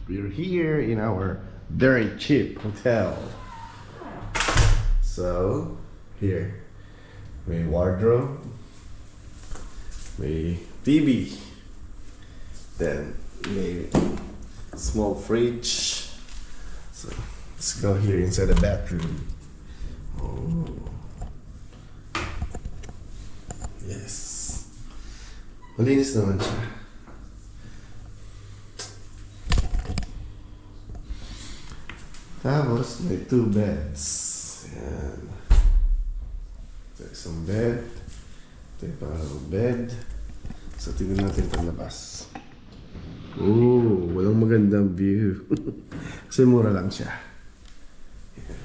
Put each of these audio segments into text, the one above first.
we're here in our very cheap hotel. So here, may wardrobe, may TV, then may small fridge. So let's go here inside the bathroom. Oh. Yes. Malinis naman siya. Tapos may 2 beds. Yan. Ito isang bed. Ito yung parang bed. So tingnan natin ito labas. Oh, walang magandang view. Kasi mura lang siya. Yan.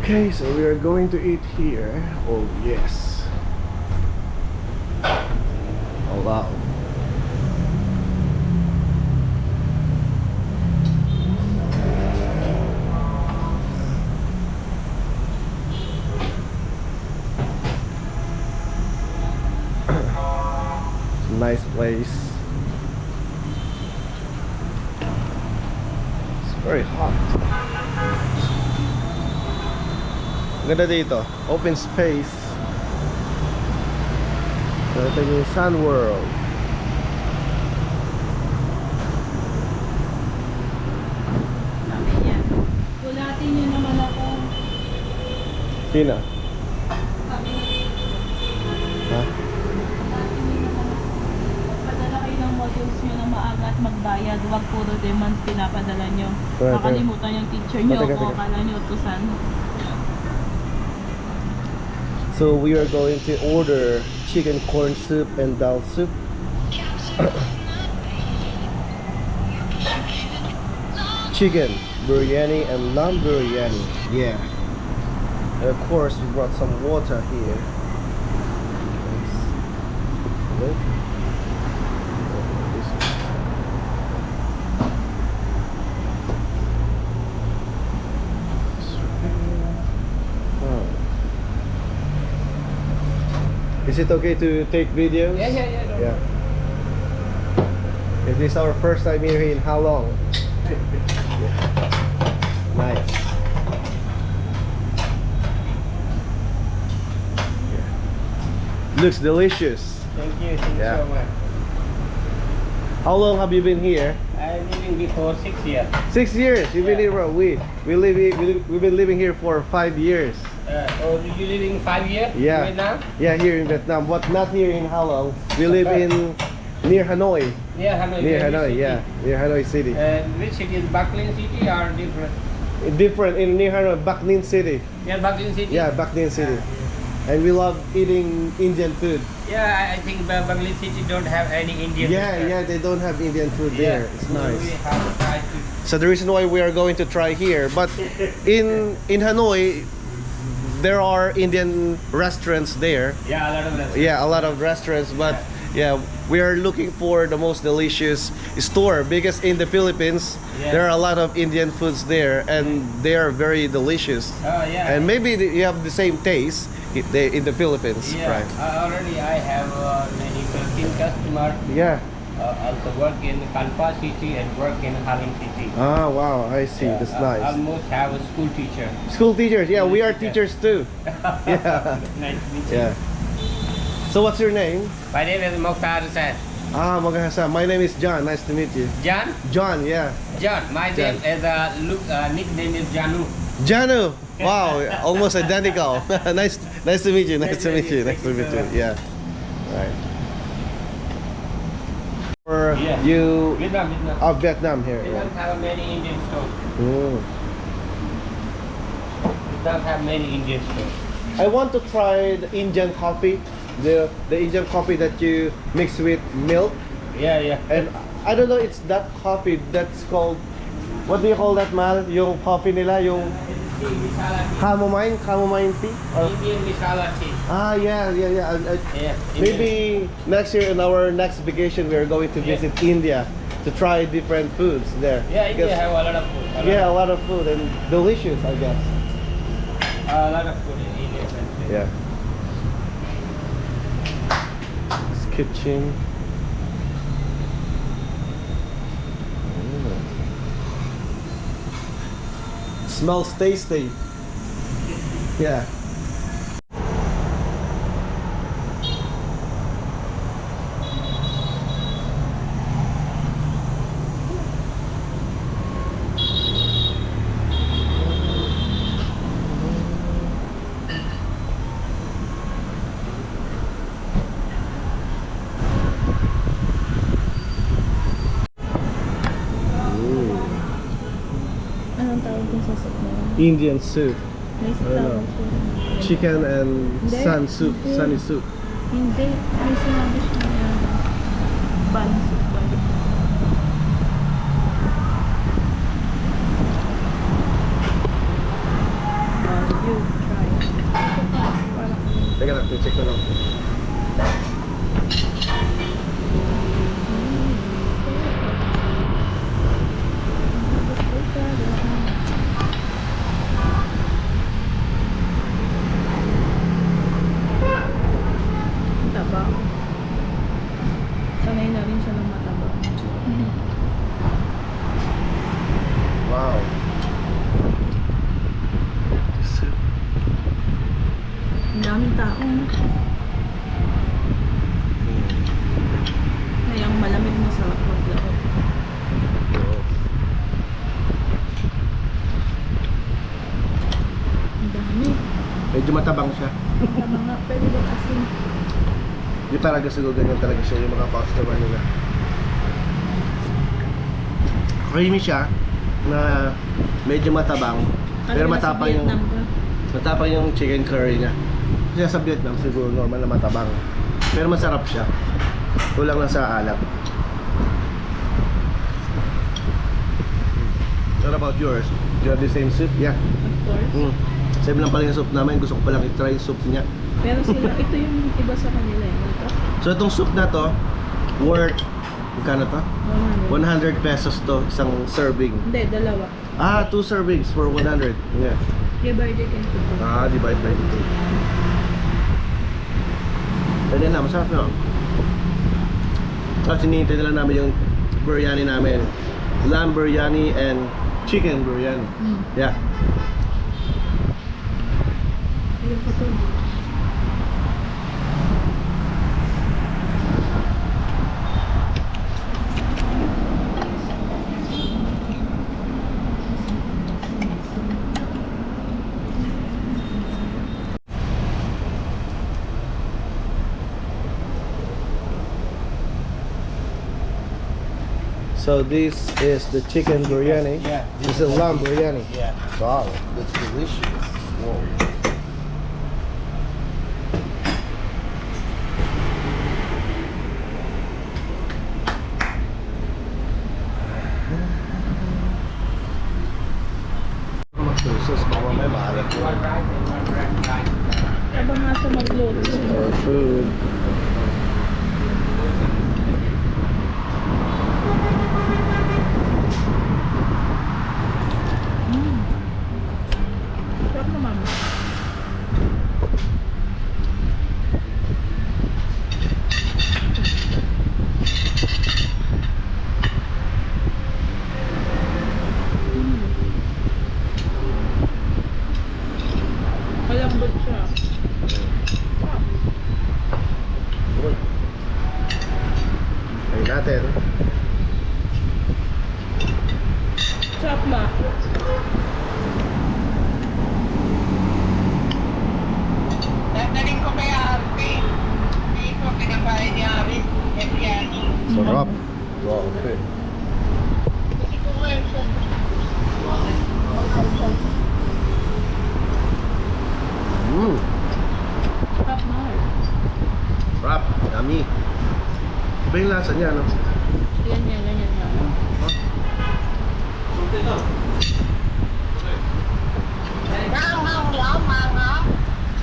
Okay, so we are going to eat here. Oh yes. Oh wow. It's a nice place. It's very hot. Ganda dito, open space. Ito yung Sun World. Sabi niya, kulatin niyo naman ako. Sino? Sabi niya, Ha? kulatin niyo naman ako. Padala kayo ng modules niyo na maaga at magbayad. Huwag puro demands pinapadala niyo. Correct. Makalimutan yung teacher niyo Teka, kung teka. akala niyo utusan. So we are going to order chicken corn soup and dal soup. Chicken biryani and lamb biryani. Yeah. And of course we brought some water here. Nope. Is it okay to take videos? Yeah. Is this our first time here in how long? Nice. Looks delicious. Thank you Yeah. so much. How long have you been here? I'm living before 6 years. 6 years. You've been Yeah. here. We've been living here for 5 years. Oh, you living 5 years Yeah. in Vietnam? Yeah, here in Vietnam, but not here in Halong. We live in near Hanoi. Near Hanoi. Near Very Hanoi, city. yeah, near Hanoi City. Which city is Bac Ninh City or different? Different in near Hanoi, Bac Ninh City. Near Bac Ninh City? Yeah, Bac Ninh City. And we love eating Indian food. Yeah, I think Bac Ninh City don't have any Indian Yeah, restaurant. yeah, they don't have Indian food Yeah. there. It's nice. We have to try to. So the reason why we are going to try here, but in Hanoi, there are Indian restaurants there. Yeah, a lot of restaurants. Yeah, a lot of restaurants, but yeah, we are looking for the most delicious store because in the Philippines Yeah. there are a lot of Indian foods there and they are very delicious. Oh, yeah. And maybe you have the same taste in the Philippines, Yeah, right? already I have many Philippine customers. Yeah. Also work in Kanfa City and work in Halim City. Ah, wow, I see. Yeah, That's nice. Almost have a school teacher. School teachers, yeah, we are Yeah. teachers too. Yeah. Nice to meet you. Yeah. So what's your name? My name is Mokhtar Hussain. Ah, Mokhtar Hussain. My name is John. Nice to meet you. John? John, yeah. John. My John. name is nickname is Janu. Janu. Wow, almost identical. nice to meet you. Nice to meet you. Nice to meet you. Yeah. Right. Or Yeah. you Vietnam. Vietnam here. Vietnam have many Indian stores. Mm. Vietnam have many Indian stores. I want to try the Indian coffee, the Indian coffee that you mix with milk, Yeah. and I don't know, it's that coffee that's called, what do you call that, Mal? Yung coffee nila, yung chamomile tea? Or, Indian Misala tea. yeah. Yeah. Maybe next year in our next vacation we are going to visit India to try different foods there. Yeah, India Because- have a lot of food. yeah, a lot of food and delicious, I guess. A lot of food in India. Yeah. It's kitchen. Smells tasty. Yeah. Anong tawag din sa soup na yun? Indian soup. May I don't know. tawag siya. Chicken and Hindi. sun soup. Hindi. Sunny soup. Hindi. May sinabi siya na yan. Bun soup. You try. Parang Teka lang, check ko lang. mataba. Sanay na rin siya ng mataba. Wow. Soup. Ang daming tao. Ngayang malamig, masarap maglaro. Ang dami. Medyo matabang siya. Tama nga, pwede ba asin? Di talaga siguro ganyan talaga siya yung mga customer nila. Creamy siya na medyo matabang. Pero matapang yung chicken curry niya. Kasi sa Vietnam siguro normal na matabang. Pero masarap siya. Kulang lang sa alat. What about yours? Do you have the same soup? Yeah. Of course. Same lang pala yung soup namin. Gusto ko palang i-try yung soup niya. Pero sila, ito yung iba sa kanila eh. Ito? So itong soup na to, worth, magkano to? 100 pesos to, isang serving. Hindi, dalawa. 2 servings for 100. Yeah. Divided into two. Divide by 2. Pwede na, masarap na. Sinihintay na lang namin yung biryani namin. Lamb biryani and chicken biryani. Yeah. Ayun pa to. So this is the chicken biryani. Yeah. This is lamb biryani. Yeah. Wow, that's delicious. Whoa. Magsusos, baka may maalat po. Habang nga sa magluto. Our food. Sarap naman. Malambot siya. Sarap. Good. Ayun natin. Sarap ma. Dadaling ko kay Arpi. Dito, pinakain ni Arpi. Biryani. Sarap. Wow, okay. Hindi ko nga siya. Sarap na. Sarap. Yummy. Iba yung lasa niya, no? Ganyan, ganyan nga. Maanghang lang, maanghang.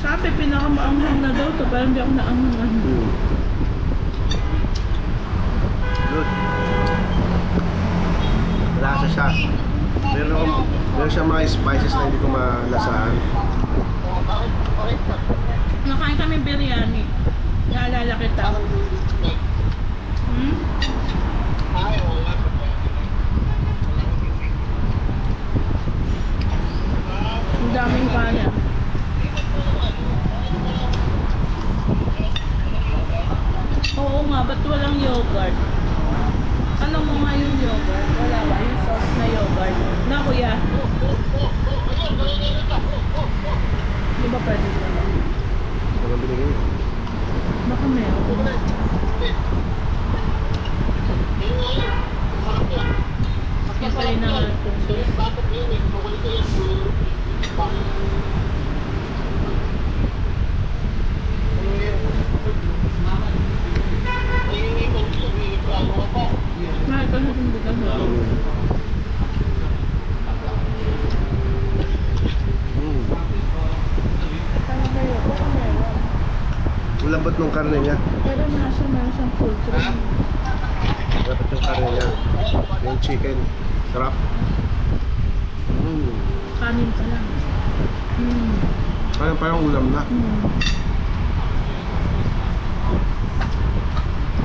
Sabi, pinakamaanghang na daw to. Parang di ako naanghang. Good. Malasa siya. Meron siyang mga spices na hindi ko malasahan. Oo nga, ba't walang yogurt? Ano mo nga yung yogurt? Wala ba? Yung sauce na yogurt. Na kuya? Di ba pwede ko lang? Ano binigay niyo? Baka meron. Hintay na nga itong sauce. Mahal ka na itong bigas mo. Parang kayo, baka meron. Ang lambot ng karne niya. Pero nasa meron siyang poultry. Dapat yung karne niya. Yung chicken. Sarap. Kanin pa lang. Parang ulam na.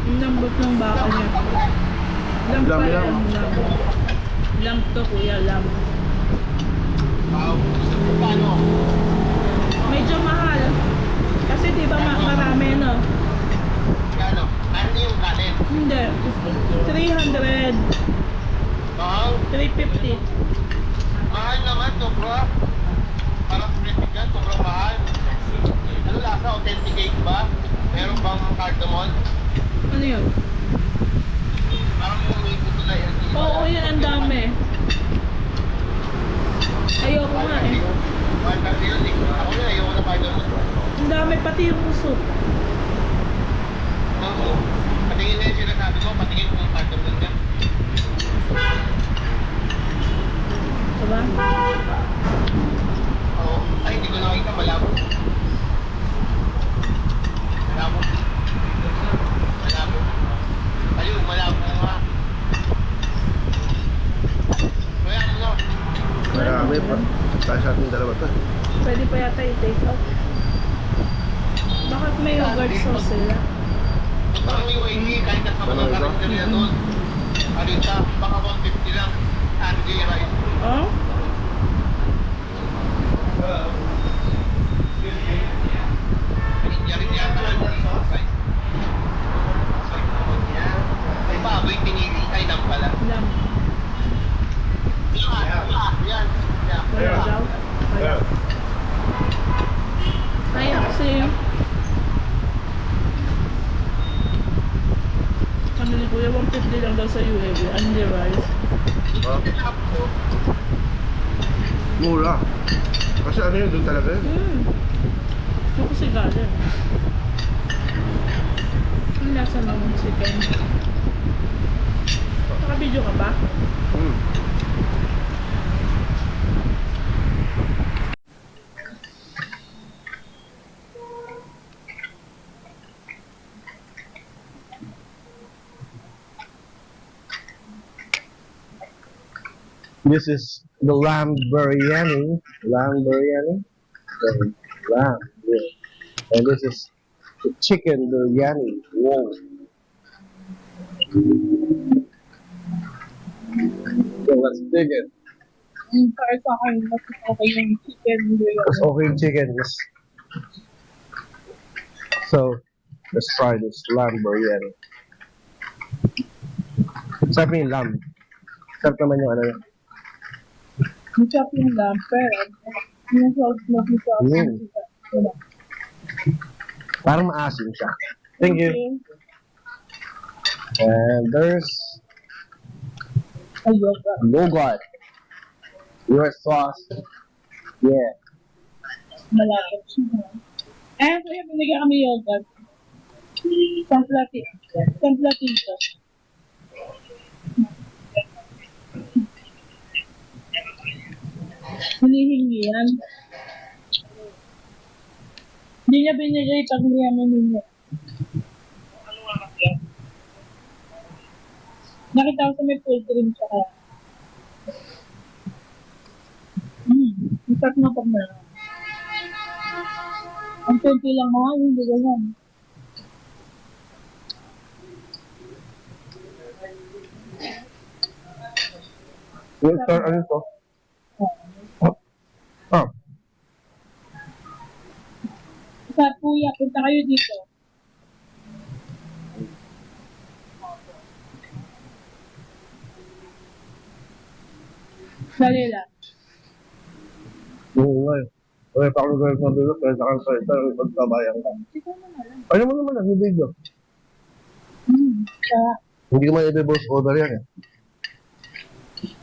Ang lambot ng baka niya. Lamb Lamb pa yan. yan, lamb. Lamb to kuya, lamb. Medyo mahal. Kasi di ba marami no? Hindi. 300. 350. Mahal naman, sobra. Parang critic yan, sobrang mahal. Ano lasa? Authenticate ba? Meron bang cardamom? Ano yun? Parang umuwi ko na yan. Oo, yun ang dami. Ayoko nga eh. Mahal kasi yun eh. Ako na, ayoko na cardamom. Ang dami pati yung soup. Oo. Patingin na yung sinasabi ko, patingin kung cardamom niya. Diba? Oo. Ay, hindi ko nakita, malabo. Malabo. Malabo. Ayun, malabo nga. Kaya mo na. Marami pa. Tayo sa ating dalawa to. Pwede pa yata i-take out. Bakit may yogurt sauce sila? Parang yung UAE, kahit kasama ng karinderya doon. Ano yun siya, baka 150 lang. Andy rice. Oh? Yarin yata lang. Ay, baboy pinili. Ay, lang pala. Lamb. Yan. Wala daw? Wala. Kaya kasi ano ni Kuya, 150 lang daw sa UAE. Andy rice. Mura. Kasi ano yun, doon talaga yun. Ito kasi galing. Ang lasa ng chicken. Naka-video ka ba? This is the lamb biryani. Lamb biryani. The lamb. Yeah. And this is the chicken biryani. Whoa. So let's dig it. Para sa akin, mas okay yung chicken It's okay yung chicken. Yes. So let's try this lamb biryani. Sarap yung lamb. Sarap naman yung ano yun. Masarap yung lamb, pero yung sauce mo, yung sauce mo, diba? Parang maasim siya. Thank you. And there's yogurt. Your sauce. Yeah. Malapit siya. Eh, kuya, binigyan kami yogurt. Templatito. Hinihingi yan. Hindi niya binigay pag niyaman niya. Nakita ko sa may poultry siya kaya. Isap na pag meron. Ang konti lang mga, hindi ganyan. Ano ito? Oh. Sa kuya, punta kayo dito. Dali lang. Oo nga eh. Kaya pa ako nagawin sa bilo, kaya sa kansa, magkabayan ka. Ikaw na nga lang. Ano mo naman ang video? Kaya, Hindi ko man i-voice over yan eh.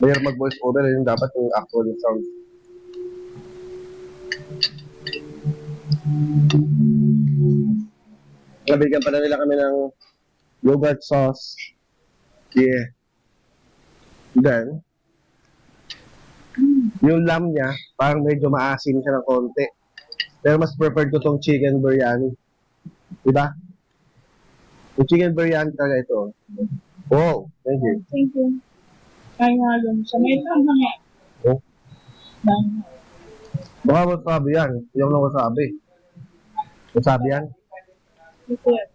Mahirap mag-voice over, yun dapat yung actual sound. Nabigyan pa na nila kami ng yogurt sauce. Yeah. Then, yung lamb niya, parang medyo maasim siya ng konti. Pero mas preferred ko tong chicken biryani. Diba? Yung chicken biryani talaga ito. Wow, thank you. thank you. Kaya nga lang siya. May tama nga. Oh, Lang. baka wasabi yan. Yung na wasabi. Wasabi yan? Ito yan.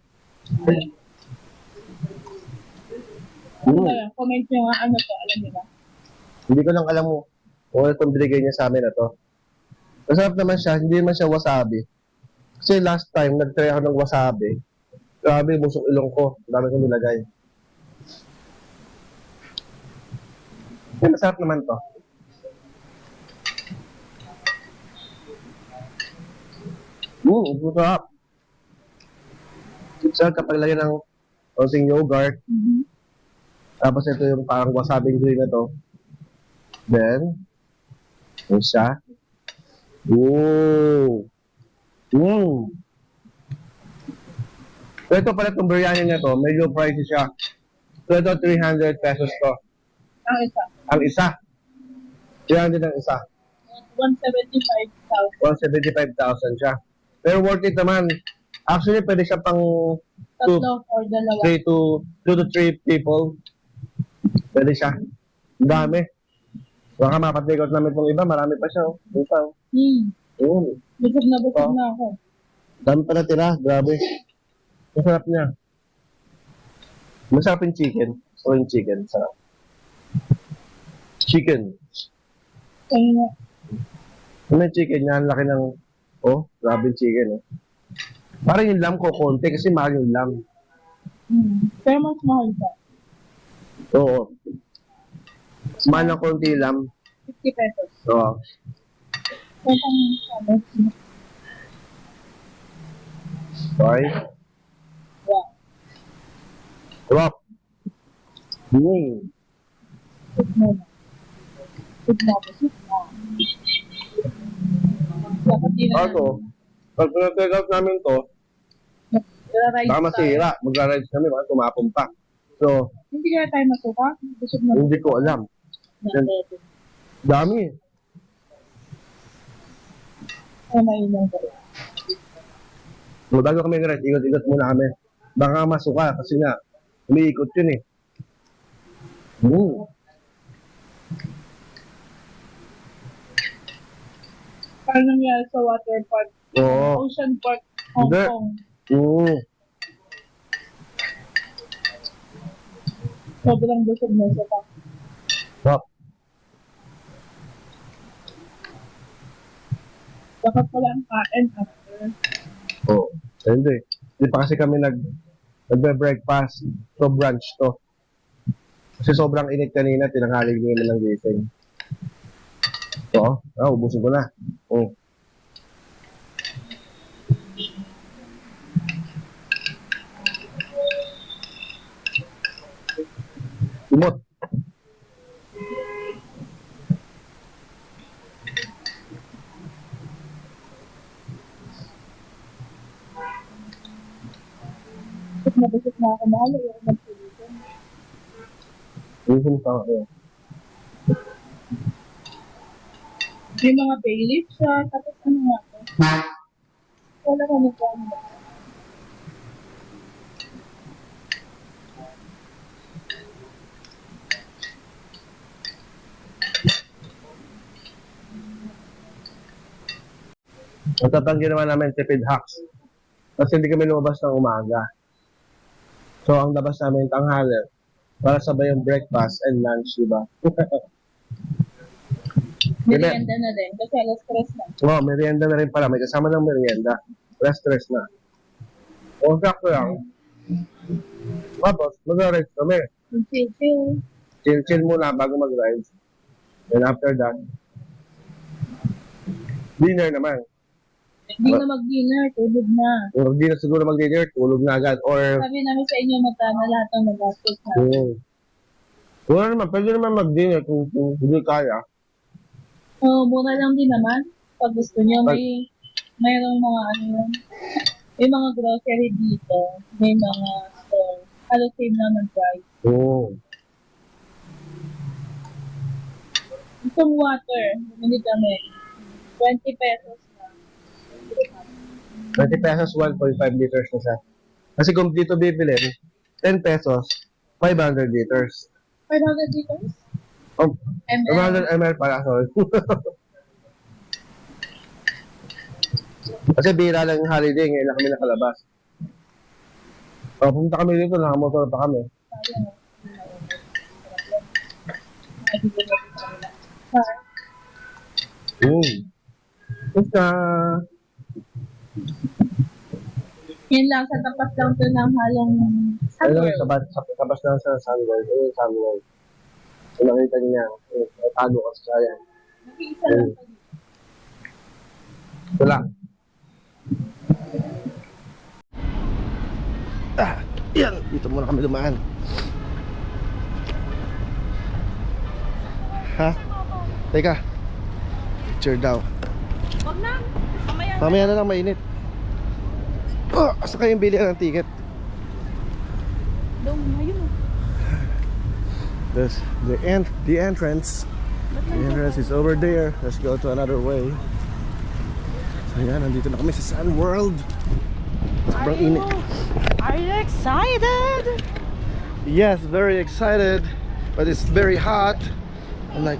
Mm. Comment nyo nga ano to. Alam niyo ba? Hindi ko lang alam mo kung ano itong binigay niya sa amin na to. Masarap naman siya, hindi naman siya wasabi. Kasi last time, nag-try ako ng wasabi. Grabe, busok ilong ko. Dami kong nilagay. Eh, masarap naman to. Masarap. Masarap kapag lagyan ng konting yogurt. Tapos ito yung parang wasabi green na to. Then, yun siya. Ooh. So ito pala itong biryani na to, medyo pricey siya. So ito 300 pesos to. Ang isa. Ang isa. 300 ang isa. 175,000. 175,000 siya. Pero worth it naman. Actually, pwede siya pang Tatlo or dalawa. 2 to 3 people. Pwede siya. Ang dami. Baka mapatikot namin itong iba. Marami pa siya. Oh. Ito. Busog na Oh. na ako. Dami pa natira. Grabe. Masarap niya. Masarap yung chicken. O yung chicken. Sarap. Chicken. Kaya nga. Ano yung chicken niya? Ang laki ng... Oh, grabe yung chicken. Oh. Parang yung lamb ko konti kasi mahal yung lamb. Pero mas mahal siya. Oo. Mahal ng konti yung lamb. 50 pesos. Oo. Kaya pang ano. Okay. Wow. Rock. Good mo na. Good mo. Busog na. Dapat din na. Ako, pag pinag-take out namin to, baka masira. Magra-rides kami, baka tumapon pa. So, Hindi kaya tayo masuka? Busog na. hindi ko alam. Dami. Ay, mainang ko. Bago kami nag-ride, ikot-ikot muna kami. Baka masuka kasi nga, umiikot yun eh. Parang nangyari sa water park. Oo. Ocean Park, Hong Hindi. Kong. Sobrang busog na siya pa. Rock. Dapat pala ang kain after. Oo. Hindi. Hindi pa kasi kami nagbe-breakfast. So, brunch to. Kasi sobrang init kanina, tinanghali ko naman ng gising. Oo. Ubusin ko na. Oo. Umot. Busog na ako. Mahal yung magsulitin. Ubusin pa ako. May mga bay leaf siya. Tapos ano nga to? Wala ka nito. Ano ba? Matatanggi naman namin tipid hacks. Kasi hindi kami lumabas ng umaga. So, ang labas namin tanghali para sabay yung breakfast and lunch, diba? Merienda na din. Kasi alas 3 na. Oo, merienda na rin pala. May kasama ng merienda. Stress na. O, sakto lang. Tapos, mag-rides kami. Chill. Chill-chill muna bago mag-rides. And after that, dinner naman. Hindi na mag-dinner, tulog na. Kung hindi na siguro mag-dinner, tulog na agad. Or, Sabi namin sa inyo, magkano lahat ng nagastos na. wala naman, pwede naman mag-dinner kung hindi kaya. Mura lang din naman. Pag gusto nyo, mayroong mga ano yun. May mga grocery dito. May mga store. Halos same naman price. Oo. Itong water, bumili kami. 20 pesos na. 20 pesos, 1.5 liters na siya. Kasi kung dito bibilin, 10 pesos, 500 liters. 500 liters? Oh, ML. 500 ml pala, sorry. Kasi bira lang yung holiday, ngayon lang kami nakalabas. Pumunta kami dito, nakamotor pa kami. Basta, Yan lang, sa tapat lang to ng halong ano lang, Sunworld. tapas lang sa Sunworld. Ano yung Sunworld? Kung nakita niya, tago ka sa kaya. Nag-iisa lang to dito. Ito lang. Yan! Dito muna kami dumaan. Ha? Teka. Picture daw. Wag na. Mamaya na. Mamaya na lang mainit. Oh, asa kayong bilihan ng ticket? Doon na yun. This, the entrance. The entrance is over there. Let's go to another way. So yan, nandito na kami sa Sun World. Sobrang init. Are you excited? Yes, very excited. But it's very hot. I'm like,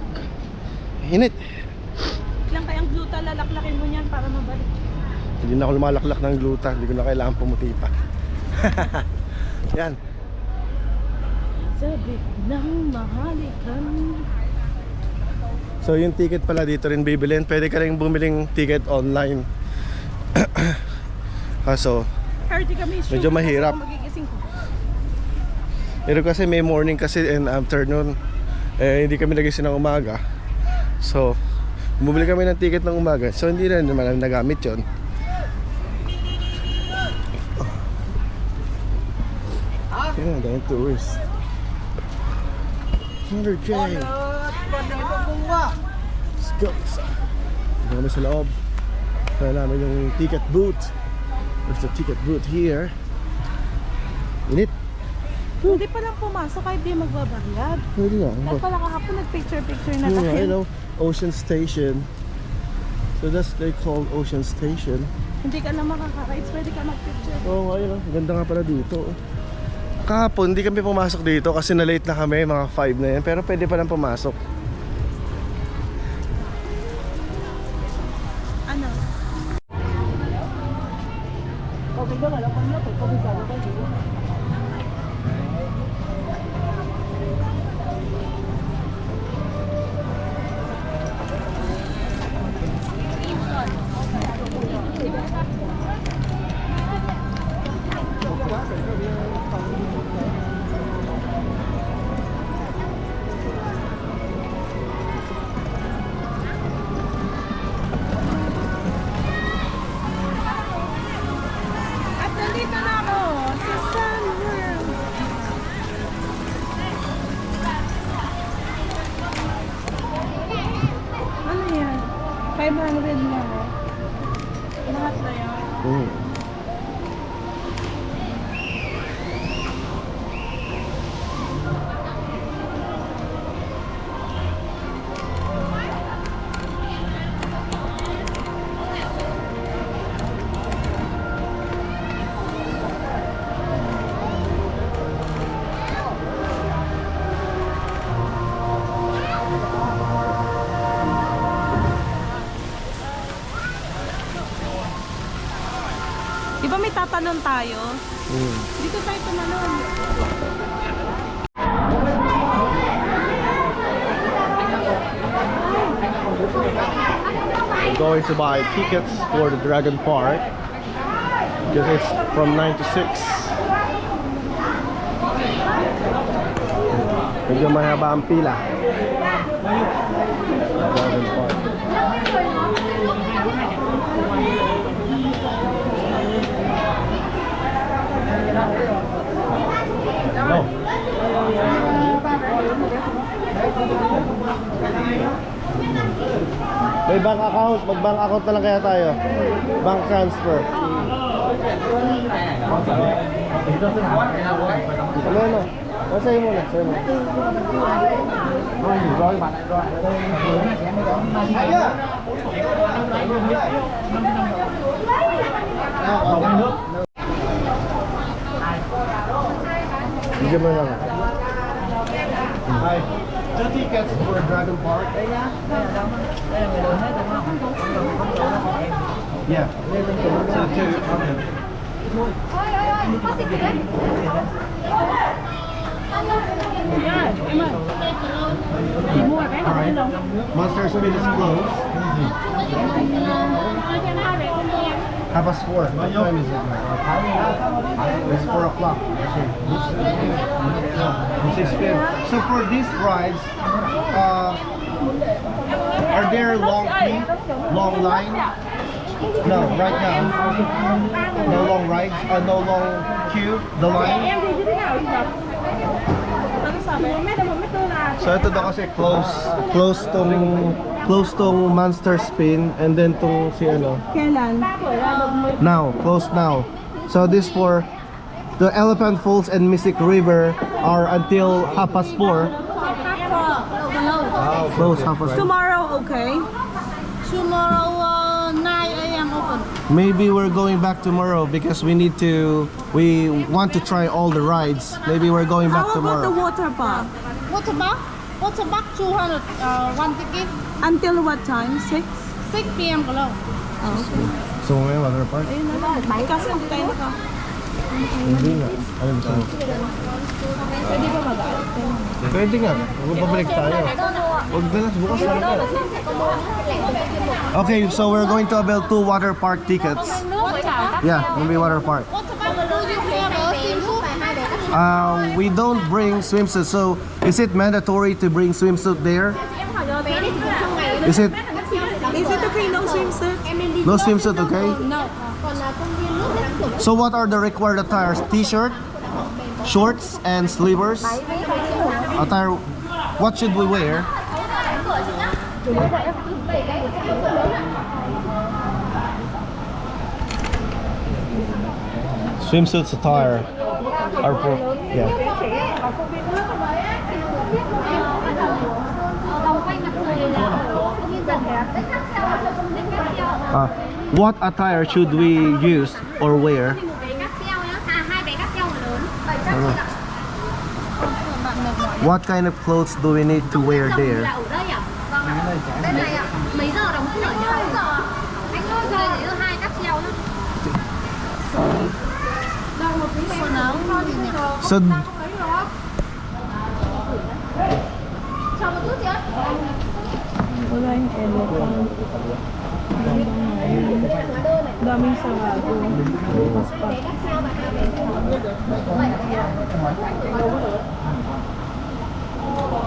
init. Lang kayang gluta, lalaklakin mo niyan para mabalik. Hindi na ako lumalaklak ng gluta. Hindi ko na kailangan pumuti pa. Yan. Sabi ng mahalikan. So yung ticket pala dito rin bibilin. Pwede ka rin bumiling ticket online. Kaso, medyo mahirap. Pero kasi may morning kasi and afternoon. Hindi kami nagising ng umaga. So, bumili kami ng ticket ng umaga. So hindi na naman namin nagamit yun. Yan, dahil tourist. 100K. Let's go. Dito kami sa loob. Kaya namin yung ticket booth. There's the ticket booth here. Init. Hindi pa lang pumasok kahit di magbabayad. Pwede nga. Dahil pala kahapon nag-picture-picture na Yeah, I tayo. know. Ocean Station. So that's they call Ocean Station. Hindi ka na makaka-rides, pwede ka mag-picture. Oh, ayun. Ganda nga pala dito. Kahapon, hindi kami pumasok dito kasi na-late na kami, mga 5 na yan. Pero pwede pa lang pumasok. Ano? Okay ba? Wala pa na ito. Okay ba? At nandito na ako sa Sun World. Ano yan? 500 na. Lahat na yan. Di ba may tatalon tayo? Dito tayo tumalon. I'm going to buy tickets for the Dragon Park because it's from 9 to 6. Medyo mahaba ang pila. mag-bank account na lang kaya tayo. Bank transfer. Ano? Sa'yo muna, sa'yo muna. Bigyan mo lang. Hi. 2 tickets for Dragon Park. Yeah. Alright. Monster Spin is closed. 4:30. What time is it now? It's 4 o'clock. So for these rides, are there long queue, long line? No, right now. No long rides, no long queue, the line. So ito daw kasi close tong Monster Spin and then tong si ano. Kailan? Now, closed now. So this for the Elephant Falls and Mystic River are until 4:30. Close 4:30. Tomorrow, okay? Tomorrow, 9 a.m. open. Maybe we're going back tomorrow because we want to try all the rides. Maybe we're going back How about the tomorrow. water park? Water park? Water park 200, one ticket, Until what time? 6? 6 p.m. below. So may water park? Kasi hindi tayo naka... Hindi nga. Ano gusto mo? Pwede ba mag-aalis tayo? Pwede nga. Babalik tayo. Huwag na lang. Bukas na lang. Okay, so we're going to avail 2 water park tickets. Yeah, maybe water park. Water park, do you have a swimsuit? We don't bring swimsuit, so is it mandatory to bring swimsuit there? Is it Is it okay, no swimsuit? no swimsuit, okay? No. So what are the required attires? T-shirt, shorts, and sleevers? Attire, what should we wear? Swimsuits attire are for, yeah. What attire should we use or wear? What kind of clothes do we need to wear there? So Wala yung elephant. Daming sarado. Bukas pa.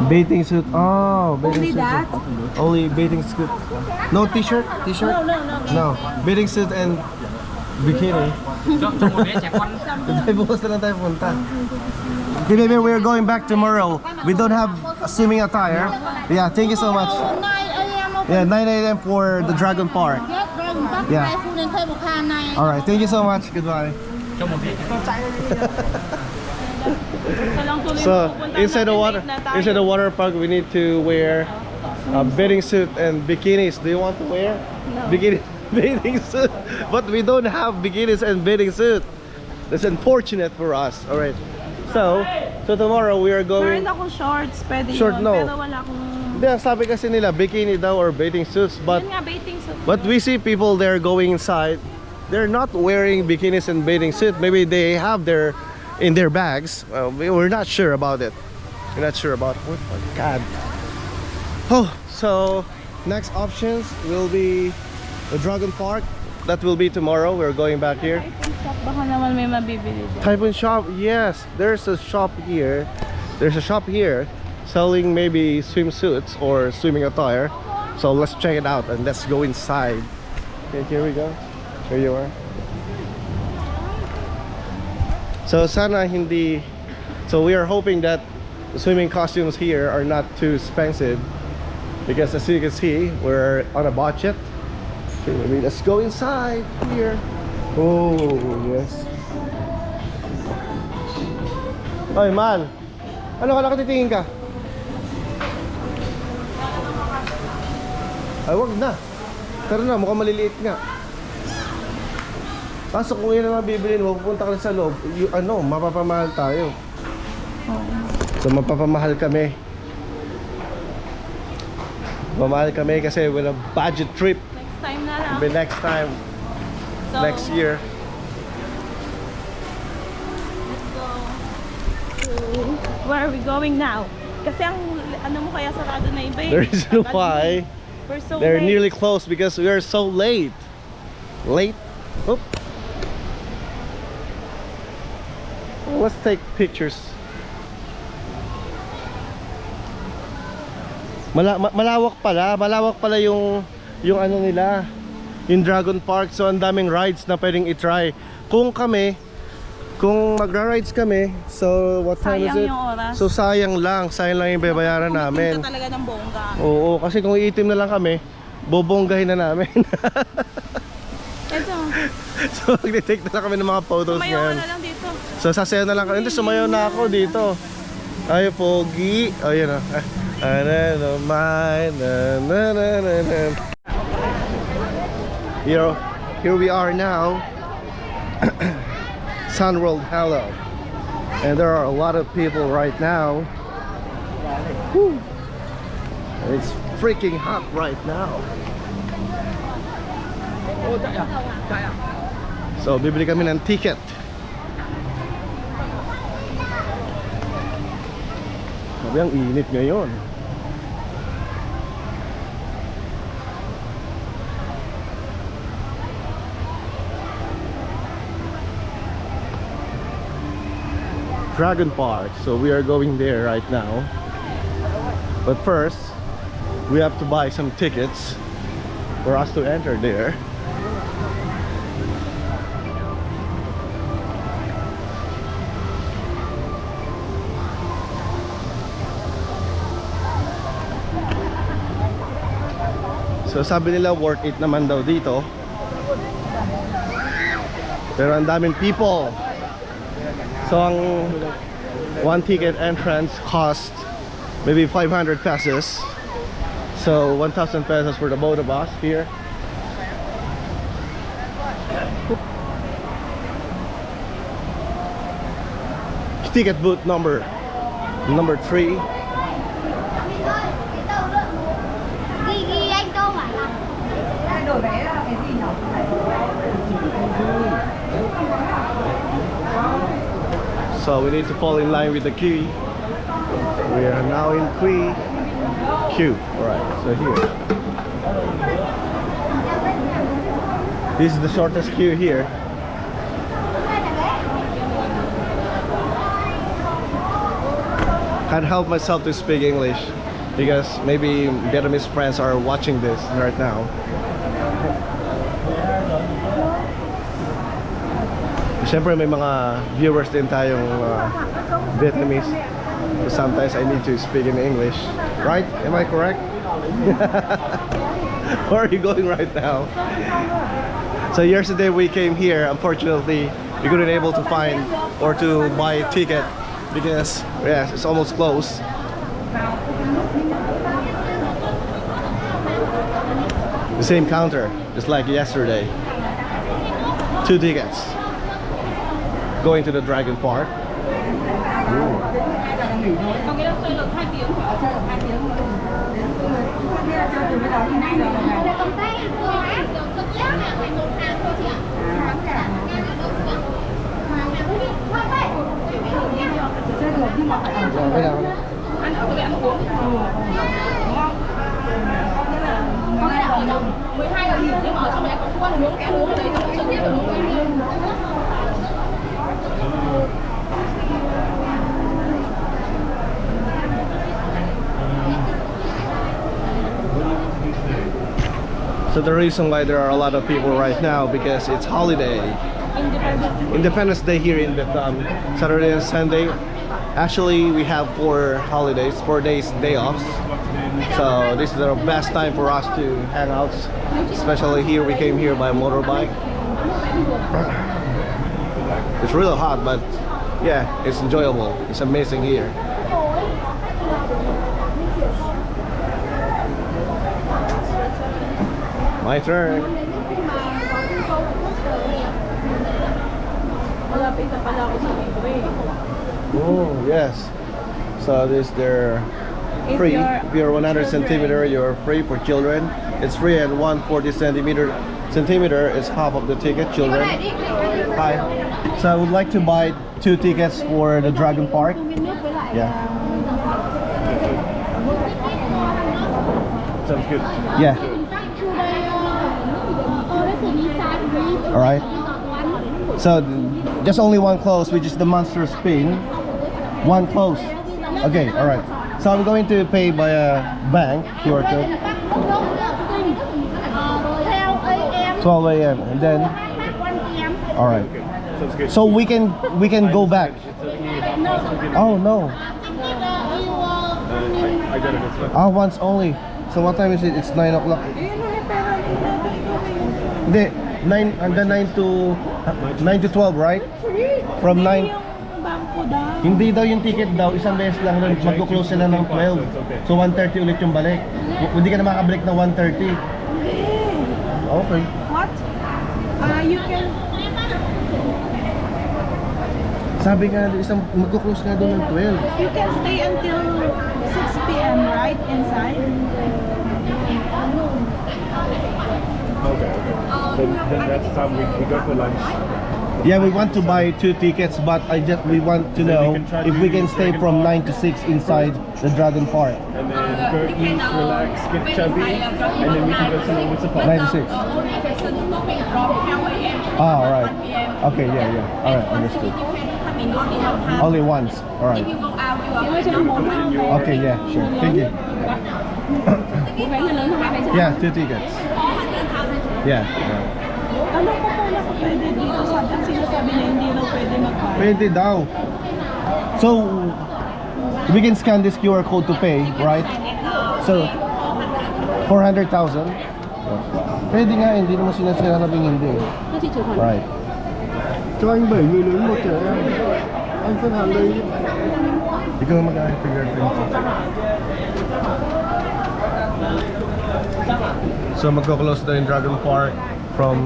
bathing suit. Oh, bathing Only suit. that? Only bathing suit. No t-shirt? T-shirt? No. Bathing suit and bikini. Bukas na lang tayo punta. Okay, baby, we're going back tomorrow. We don't have a swimming attire. Yeah, thank you so much. 9 a.m. Yeah, 9 a.m. for the Dragon Park. Yes, Dragon Park. Yeah. Ngày phụ nên thuê một hàng này. Alright, thank you so much. Goodbye. So inside the water park, we need to wear a bathing suit and bikinis. Do you want to wear bathing suit? But we don't have bikinis and bathing suit. That's unfortunate for us. All right. So tomorrow we are going. Meron akong shorts, pwede Short, yun. no. Pero wala akong... Hindi, sabi kasi nila bikini daw or bathing suits, but Yun nga, bathing suit. we see people there going inside. They're not wearing bikinis and bathing suit. Maybe they have their in their bags. Well, we're not sure about it. We're not sure about it. Oh my God. Oh, so next options will be the Dragon Park. That will be tomorrow. We're going back here. Baka naman may mabibili dyan. Typhoon shop. Yes, there's a shop here. There's a shop here selling maybe swimsuits or swimming attire. So let's check it out and let's go inside. Okay, here we go. Here you are. So sana hindi. So we are hoping that the swimming costumes here are not too expensive, because as you can see, we're on a budget. Okay, maybe let's go inside here. Oh, yes. Oy, man. Ano ka nakatitingin ka? Ay, wag na. Tara na, mukhang maliliit nga. Kaso kung yun ang bibilin mo, pupunta ka rin sa loob, mapapamahal tayo. So, mapapamahal kami. Mamahal kami kasi with a budget trip. Next time na lang. Maybe next time. So, Next year. Let's go to... Where are we going now? Kasi ang ano mo kaya sarado na iba eh. The reason Tagal why We're so they're late. nearly closed because we are so late. Late? Oop. Let's take pictures. Malawak pala yung ano nila, yung Dragon Park. So ang daming rides na pwedeng i-try. Kung magra-rides kami, so what time is Sayang it? yung oras. So sayang lang yung babayaran namin. Kumitin ka talaga ng bongga. Oo, kasi kung iitim na lang kami, bobonggahin na namin. Ito. So magte-take na lang kami ng mga photos Tumayo ka ngayon. na lang dito. So sasayaw na lang kami. Hindi, sumayaw na ako dito. Ay, pogi. Oh, yun o. Here we are now. Sun World Hollow. And there are a lot of people right now. Whew. It's freaking hot right now. So, bibili kami ng ticket. Sabi, ang init ngayon. Dragon Park. So we are going there right now. But first, we have to buy some tickets for us to enter there. So sabi nila worth it naman daw dito. Pero ang daming people. So ang one ticket entrance cost maybe 500 pesos. So 1,000 pesos for the both of us here. Ticket booth number 3. Ghi anh đâu mà đổi vé là cái gì nhỉ? So we need to fall in line with the queue. We are now in queue. Alright, so here. This is the shortest queue here. Can't help myself to speak English because maybe Vietnamese friends are watching this right now. Siyempre may mga viewers din tayong Vietnamese. So sometimes I need to speak in English. Right? Am I correct? Where are you going right now? So yesterday we came here. Unfortunately, we couldn't able to find or to buy a ticket because yes, it's almost closed. The same counter, just like yesterday. 2 tickets. Going to the Dragon Park. So the reason why there are a lot of people right now because it's holiday. Independence Day here in Vietnam. Saturday and Sunday. Actually, we have 4 holidays, 4 days day offs. So this is the best time for us to hang out, especially here. We came here by motorbike. It's really hot, but yeah, it's enjoyable. It's amazing here. My turn. Malapit na pala ako sa libre. Oh yes. So this they're free. If you're 100 centimeter, you're free for children. It's free, and 140 centimeter is half of the ticket. Children. Hi. So I would like to buy 2 tickets for the Dragon Park. Yeah. Sounds good. Yeah. All right. So just only one close, which is the monster spin. One close. Okay. All right. So I'm going to pay by a bank QR code. 12 a.m. and then. All right. Sounds good. So we can go back. Oh no. I got it this way. Ah, once only. So what time is it? It's 9 o'clock. Hindi, 9 hanggang 9 to 12, right? From 9. Bangko daw. Hindi daw yung ticket daw, isang beses lang rin. Magko-close sila ng 12. So 1:30 ulit yung balik. Hindi ka na makakabalik ng 1:30. Okay. What? You can... Sabi nga, isang magko-close nga doon ng 12. You can stay until 6 p.m. right inside. Okay. Then that's the time we go for lunch. Yeah, we want to buy 2 tickets, but we want to know if we can stay from 9 to 6 inside the Dragon Park. And then go eat, relax, get chubby, and then we can go to Longwoods Park. 9 to 6. Ah, alright. Okay, yeah. Alright, understood. Only once. Alright. Okay, yeah, sure. Thank you. Yeah, 2 tickets. Yeah. Ano pa pala ko pwede dito? Sabi sinasabi na hindi raw pwede magbayad. Pwede daw. So, we can scan this QR code to pay, right? So, 400,000. Pwede nga, hindi naman sinasabing hindi. Right. Cho anh 70 lớn một trẻ em. Anh phân hàng đây. Ikaw mag-aari fingerprint. So magko-close na yung Dragon Park from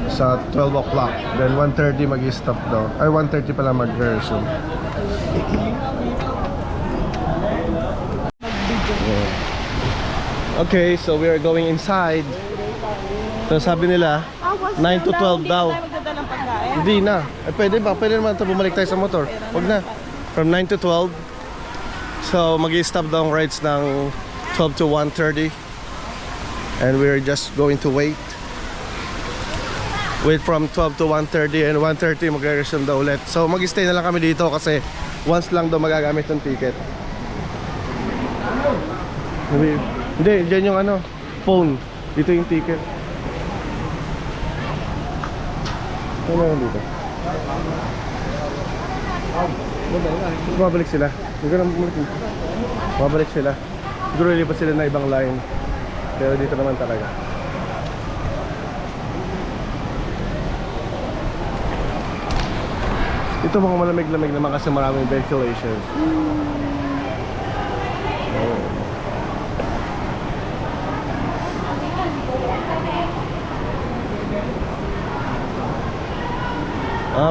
sa 12 o'clock. Then 1:30 mag-stop daw. Ay 1:30 pala mag-resume. Okay, so we are going inside. So sabi nila 9 to 12 daw. Magdadalang pagkain. Hindi na. Pwede ba? Pwede naman ito bumalik tayo sa motor. Huwag na. From 9 to 12. So mag-i-stop daw ang rides ng 12 to 1:30. And we're just going to wait from 12 to 1:30, and 1:30 mag-resume daw ulit. So mag-stay na lang kami dito kasi once lang daw magagamit ng ticket. Hindi, dyan yung ano, phone. Dito yung ticket. Ano yung dito? Babalik sila. Babalik sila. Siguro ilipat sila na ibang line. Pero dito naman talaga. Ito mga malamig-lamig naman kasi maraming ventilation.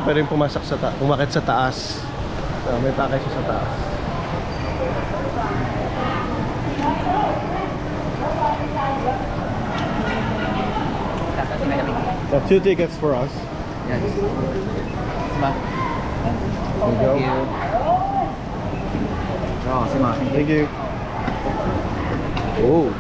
Pero yung pumasok sa umakit sa taas. So, may pakay siya sa taas. So, 2 tickets for us. Yes. There you go. Thank you. Oh.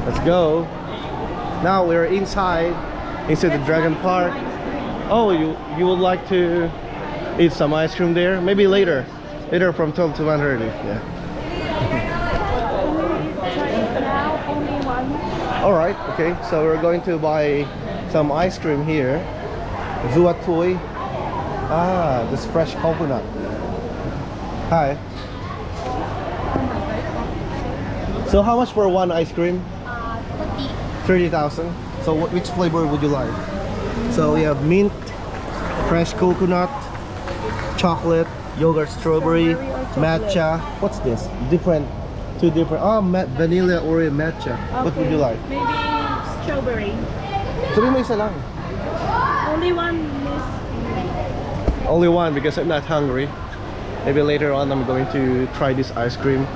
Let's go. Now we're inside the Dragon Park. Oh, you would like to eat some ice cream there? Maybe later from 12 to 1:30. Yeah. All right. Okay. So we're going to buy some ice cream here. Zuatoy. Ah, this fresh coconut. Hi. So how much for one ice cream? 30,000. So which flavor would you like? So we have mint, fresh coconut, chocolate, yogurt, strawberry, matcha. What's this? Different, two different. Oh, vanilla or matcha. What would you like? Maybe strawberry. Sabi mo isa lang. Only one, miss. Only one because I'm not hungry. Maybe later on I'm going to try this ice cream.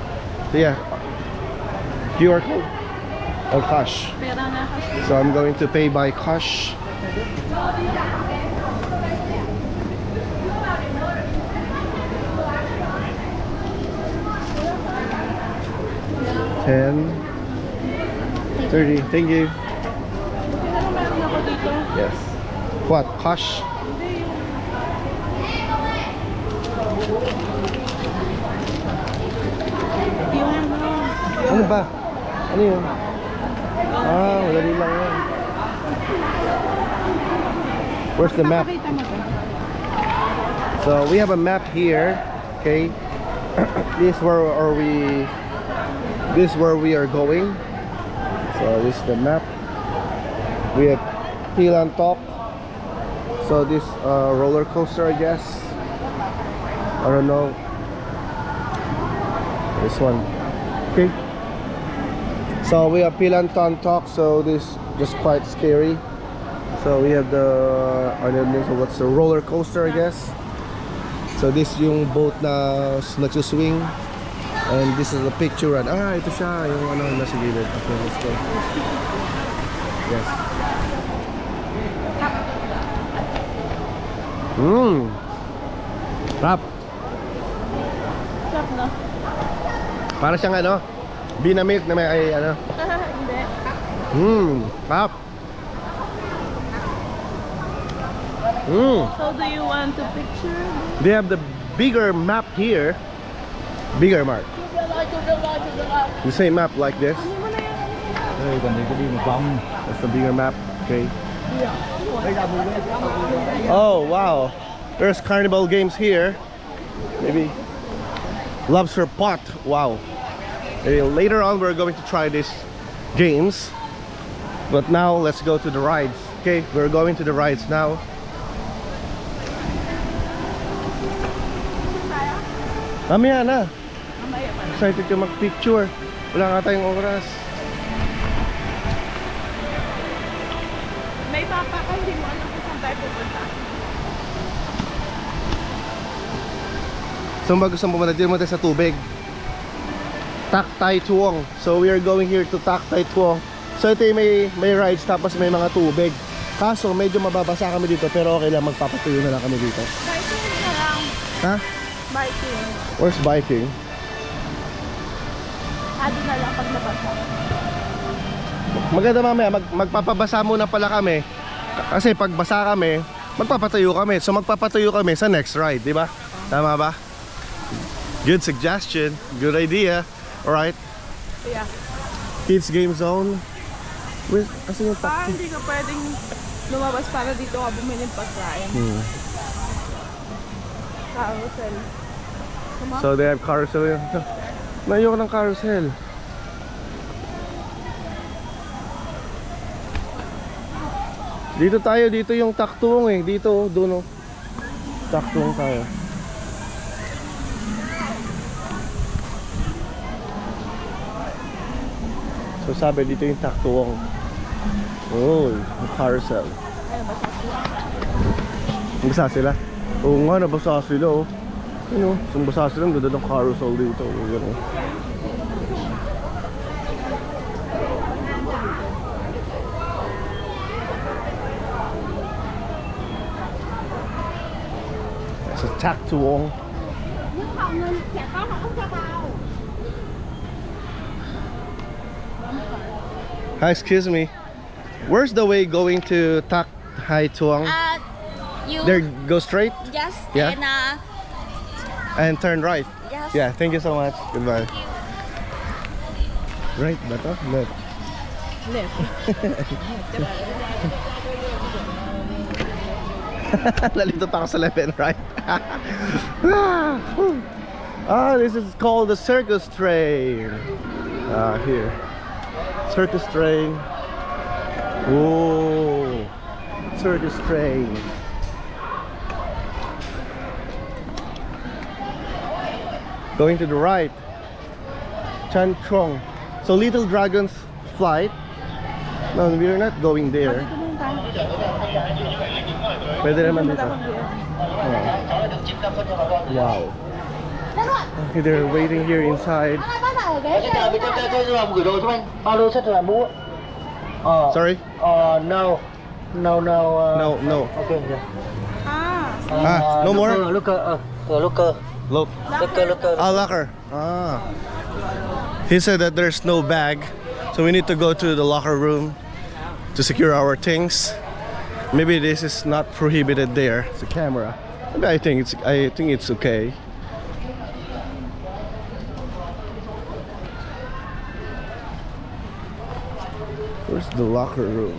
So yeah, QR code or cash. Pera na kasi. So I'm going to pay by cash. $10.30. Thank you. Meron ako dito. Yes. What? Cash? Yung ano. Ano ba? Ano yun? Ah, madali lang yan. Where's the map? Pakita mo to. So we have a map here. Okay. This is where are we? This is where we are going. So this is the map. We have Pilan Top. So this roller coaster, I guess. I don't know. This one. Okay. So we have Pilantan Talk. So this just quite scary. So we have the I don't know what's the roller coaster, I guess. So this yung boat na nagsuswing. And this is the picture run. Ah, ito siya yung ano nasa gilid. Okay, let's go. Yes. Rap. Sarap na. Para siyang ano, binamilk na may ay ano. Hindi. Rap. So do you want to picture? They have the bigger map here. Bigger map. The same map like this. That's the bigger map. Okay. Oh wow. There's carnival games here. Maybe lobster pot. Wow. Maybe later on we're going to try these games. But now let's go to the rides. Okay, we're going to the rides now. Mamaya na. Excited ka mag-picture. Wala nga tayong oras. May papa ka, hindi mo alam kung saan tayo pupunta. So bago sa pumunta, dito mo tayo sa tubig. Tak Tai Tuong. So we are going here to Tak Tai Tuong. So ito yung may rides tapos may mga tubig. Kaso medyo mababasa kami dito pero okay lang, magpapatuyo na lang kami dito. Biking na lang. Ha? Biking. Where's biking? Ado na lang pag nabasa. Maganda mamaya, magpapabasa muna pala kami. Kasi pag basa kami, magpapatuyo kami. So magpapatuyo kami sa next ride, di ba? Tama ba? Good suggestion. Good idea. Alright. Yeah. Kids game zone. Kasi yung Parang hindi ka pwedeng lumabas para dito ka bumili ng pagkain. Carousel. So they have carousel. Nayo ng carousel. Dito tayo, dito yung taktuong eh. Dito, doon oh. Taktuong tayo. So sabi dito yung taktuong. Oh, yung carousel. Ay, basa sila. Basa sila? Oo nga, nabasa sila oh. Ano, basa sila, ang ganda ng carousel dito. Yan oh. Sa Taktuong. Hi, excuse me. Where's the way going to Tak Tai Tuong? You There, go straight just Yeah. and and turn right. yes. Yeah, thank you so much. Goodbye. Right, ba to? Left. Left. Nalito pa ako sa left and right. This is called the circus train. Here. Circus train. Oh, circus train. Going to the right. Chan Trong. So Little Dragon's flight. No, we're not going there. Pwede naman dito. Wow. Okay, they're waiting here inside. Sorry? No. No. Okay. No more? Look. Look. Locker. He said that there's no bag, so we need to go to the locker room to secure our things. Maybe this is not prohibited there. It's a camera. Maybe I think it's okay. Where's the locker room?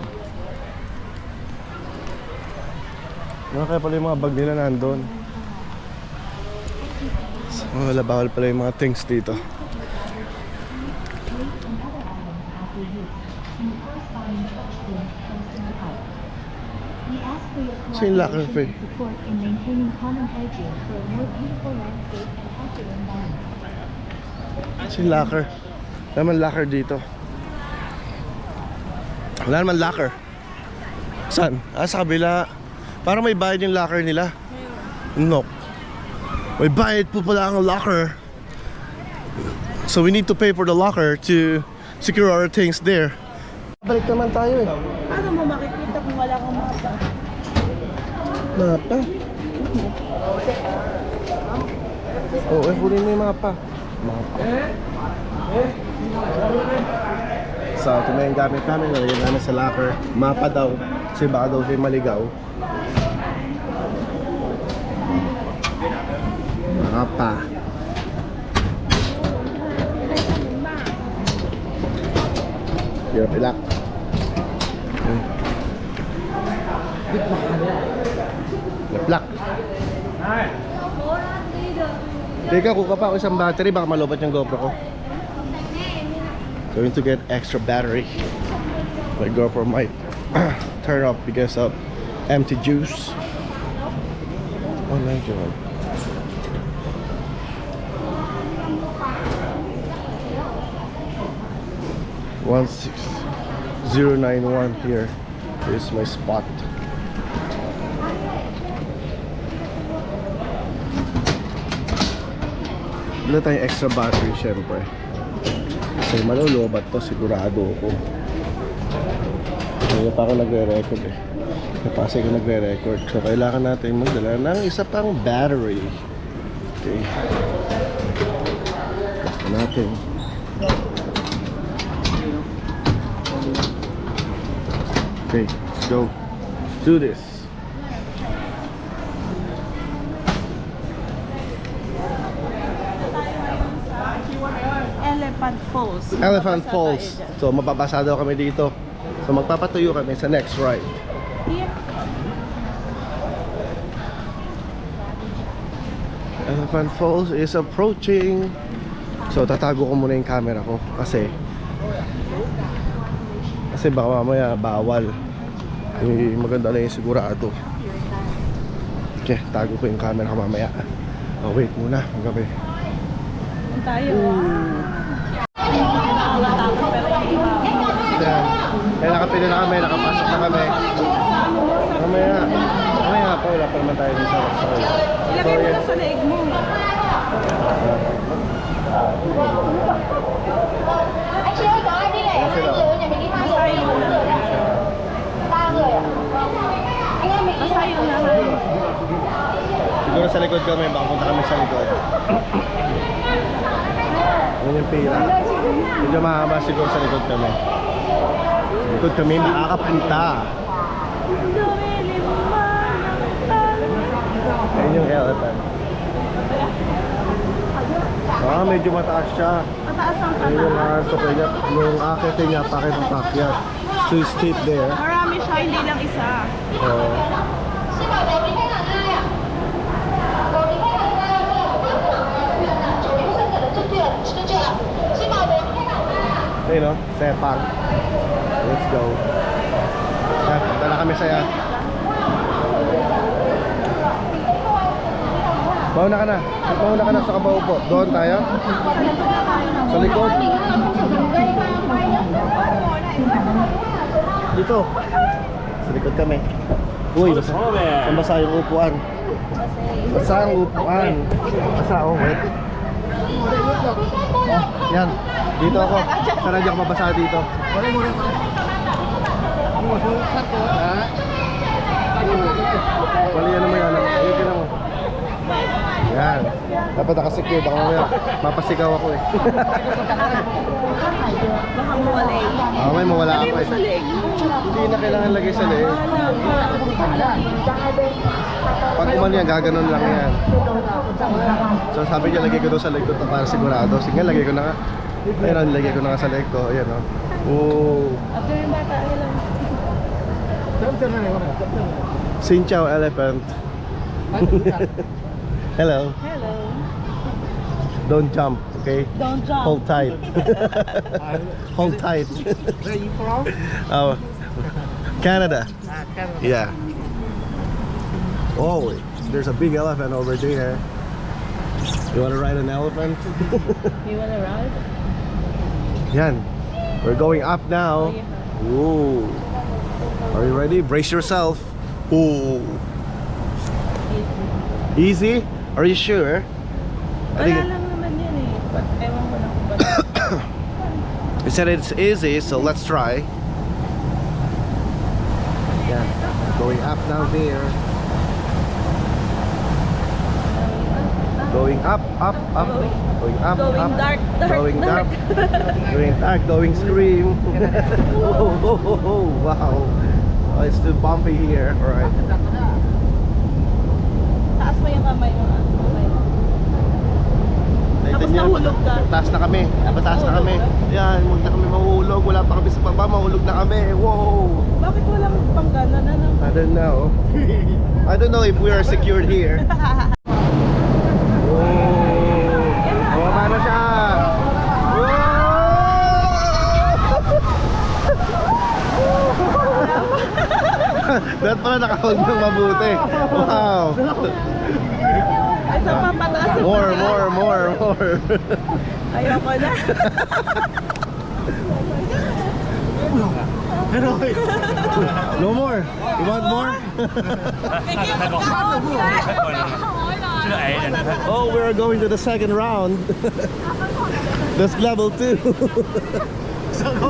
Kaya pala yung mga bag nila nandun. So, wala, bawal pala yung mga things dito. So yung locker fee. So yung locker. Wala naman locker dito. Wala naman locker. Saan? Sa kabila. Parang may bayad yung locker nila. No. May bayad po pala ang locker. So we need to pay for the locker to secure our things there. Balik naman tayo eh. Paano mo makikita kung wala kang mapa? Mapa? Oo, kunin mo yung mapa. So, ito na yung gamit namin. Nalagyan namin sa locker. Mapa daw. Kasi baka daw siya maligaw. Mapa. Hirap ilak. Laplak. Teka, kuka pa ako isang battery. Baka malubat yung GoPro ko. Going to get extra battery. My GoPro might turn off because of empty juice. Oh my god. $16091 here. This is my spot. Wala tayong extra battery syempre. Kasi malulubat to, sigurado ako. Kaya pa ako nagre-record eh. Kapasay ko nagre-record. So kailangan natin magdala ng isa pang battery. Okay. Basta natin. Okay, let's go. Let's do this. Elephant Falls. Elephant Falls. So mapapasa daw kami dito. So magpapatuyo kami sa next ride. Yeah. Elephant Falls is approaching. So tatago ko muna yung camera ko kasi baka mamaya bawal. Maganda na yung sigurado. Okay, tago ko yung camera ko mamaya. Oh, wait muna, magabi. Tayo. Kaya nakapili na kami, nakapasok na kami. Mamaya po, wala pa naman tayo sa sorry. Ilagay mo na sa leeg mo. Masayo na. Siguro sa likod kami, baka punta kami sa likod. Ano yung pila? Medyo mahaba siguro sa likod kami. Sa likod kami makakapunta. Ayun yung elephant. Medyo mataas siya. Mataas ang Ayun yung pataas. sakay niya. Yung akitin niya, pakit ang pakyat. Too steep there. Marami siya, hindi lang isa. Ayun no, Sepang. Let's go. Punta na kami saya. Mauna ka na. Mauna ka na sa kabaupo. Doon tayo. Sa likod. Dito. Sa likod kami. Uy, basa yung upuan. Basa ang upuan. Basa, oh, wait. Oh, yan. Dito ako. Sana di ako mabasa dito. Wala yan naman yan. Ayun mo. Yan. Dapat nakasecure. Baka mamaya mapasigaw ako eh. Baka mawalay. May mawala ako eh. Sa leeg. Hindi na kailangan lagay sa leeg. Pag umano yan, gaganon lang yan. So sabi niya, lagay ko doon sa leg ko para sigurado. Sige, lagay ko na nga. Ayun, lagay ko na nga sa leg ko. Ayan o. Oh. After yung bata, lang. Sinchow elephant. Hello. Hello. Don't jump, okay? Don't jump. Hold tight. Hold tight. Where are you from? Oh, Canada. Canada. Yeah. Oh, there's a big elephant over there. You want to ride an elephant? You wanna ride? Yan. We're going up now. Ooh. Are you ready? Brace yourself. Ooh. Easy? Are you sure? I Wala think lang naman yan eh. But ewan ko lang kung ba. he said it's easy, so let's try. Yeah. Going up now there. Going up, up, up. Going up, Going up. dark, dark, Going dark. up. Going dark, going scream. Oh, oh, oh, oh, wow. Oh, it's too bumpy here. Alright. Taas mo yung kamay mo. Tapos nahulog ka. Taas na kami. Mataas na kami. Yan, huwag na kami mahuhulog. Wala pa kami sa baba. Mahulog na kami. Wow. Bakit walang pang ganon? Ano? I don't know. I don't know if we are secured here. Bumaba na siya. Dapat pala nakahold ng mabuti. Wow. Ay, sa papataas yung More, paa. more. Ayoko na. No more. You want more? Oh, we're going to the second round. That's level 2. Second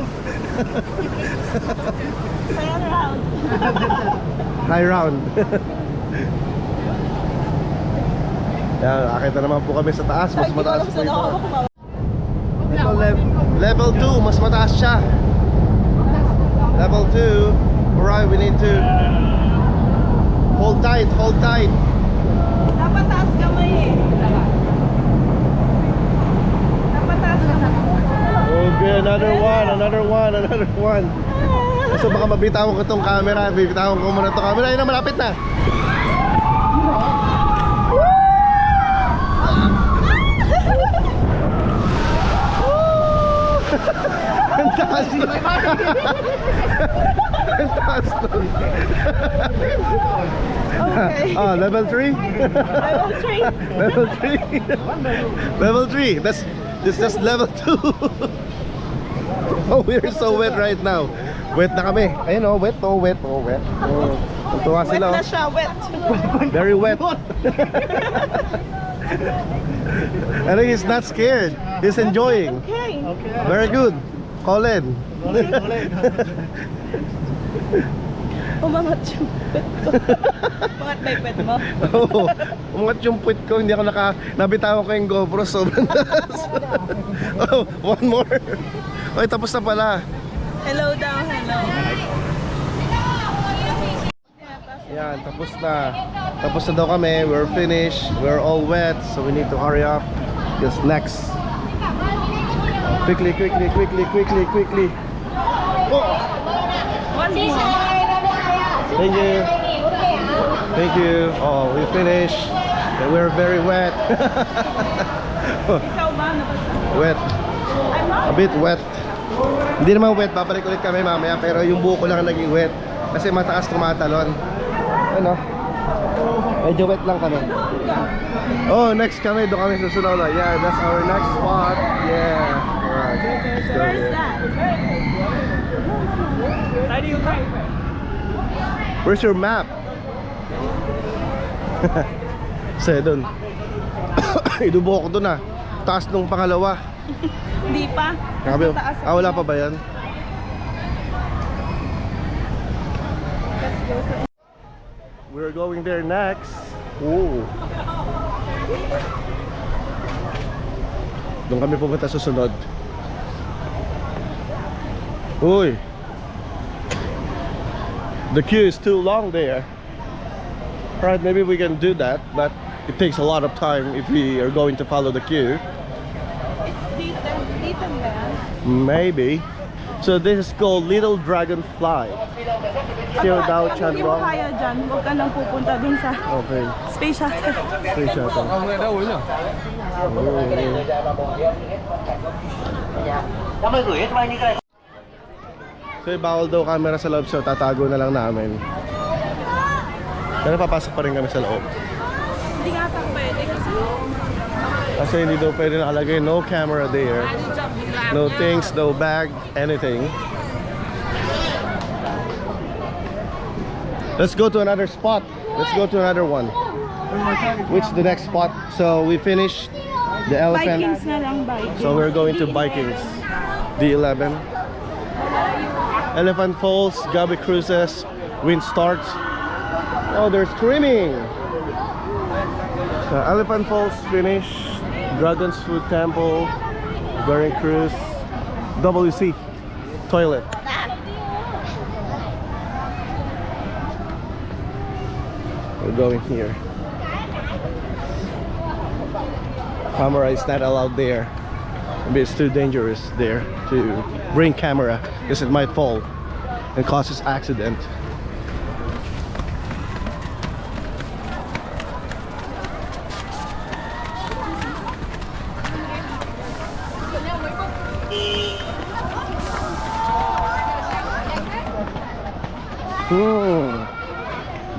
round. High round. Yan, nakita naman po kami sa taas. Mas mataas po ito. Ito level 2, mas mataas siya. Level 2. Alright, we need to hold tight, hold tight. Dapat taas kamay eh. Dapat taas kamay. Okay, another one. So baka mabitawan ko itong camera. Bibitawan ko muna itong camera. Ayun na, malapit na. Ang taas nun. Ang taas nun. Okay. Ah, level 3? Level 3. Level 3. Level 3. That's just level 2. Oh, we're so wet right now. Wet na kami. Ayun oh, wet. Oh, tuwa Wet sila. na siya, wet. Very wet. I think he's not scared. He's enjoying. Okay. Very good. Colin. Umangat yung pet ko. Umangat na yung pet mo. Oo. Umangat yung puwit ko. Hindi ako nabitawan ko yung GoPro. Sobrang taas. Oh, one more. Okay, tapos na pala. Hello daw, hello. Yan, tapos na. Tapos na daw kami. We're finished. We're all wet. So we need to hurry up. Because next. Quickly. Oh, One more. thank you. Thank you. Oh, we finished. And we're very wet. Ikaw ba? Nabasa? Wet. I'm not. A bit wet. Hindi naman wet. Babalik ulit kami mamaya. Pero yung buko lang ang naging wet. Kasi mataas tumatalon. Ano? Medyo wet lang kami. Oh, next kami. Doon kami susunod na. Yeah, that's our next spot. Yeah. Alright. Let's go Where's here. that? Where's your map? Sa'yo dun. Idubo ko dun ah. Taas nung pangalawa. Hindi pa. Grabe. Taas. Wala pa ba yan? Let's go to... We're going there next. Ooh. Doon kami pupunta susunod. Uy. The queue is too long there. Right, maybe we can do that, but it takes a lot of time if we are going to follow the queue. It's dito ba? Maybe. So this is called Little Dragonfly. Here daw, Pag hindi mo Chandrong. kaya dyan, huwag ka nang pupunta dun sa Okay. space shuttle. Space shuttle. So bawal daw camera sa loob, so tatago na lang namin. Pero papasok pa rin kami sa loob. Hindi nga pa pwede kasi Kasi hindi daw pwede nakalagay no camera there. No things, no bag, anything. Let's go to another spot. Let's go to another one. Which is the next spot? So we finished the elephant. Vikings na lang, Vikings. So we're going to Vikings. D11. Elephant Falls, Gabi Cruises, wind starts. Oh, they're screaming. Elephant Falls finished. Dragon's Food Temple, Garing Cruise, WC, toilet. We're going here. Camera is not allowed there. Maybe it's too dangerous there to bring camera because it might fall and causes accident.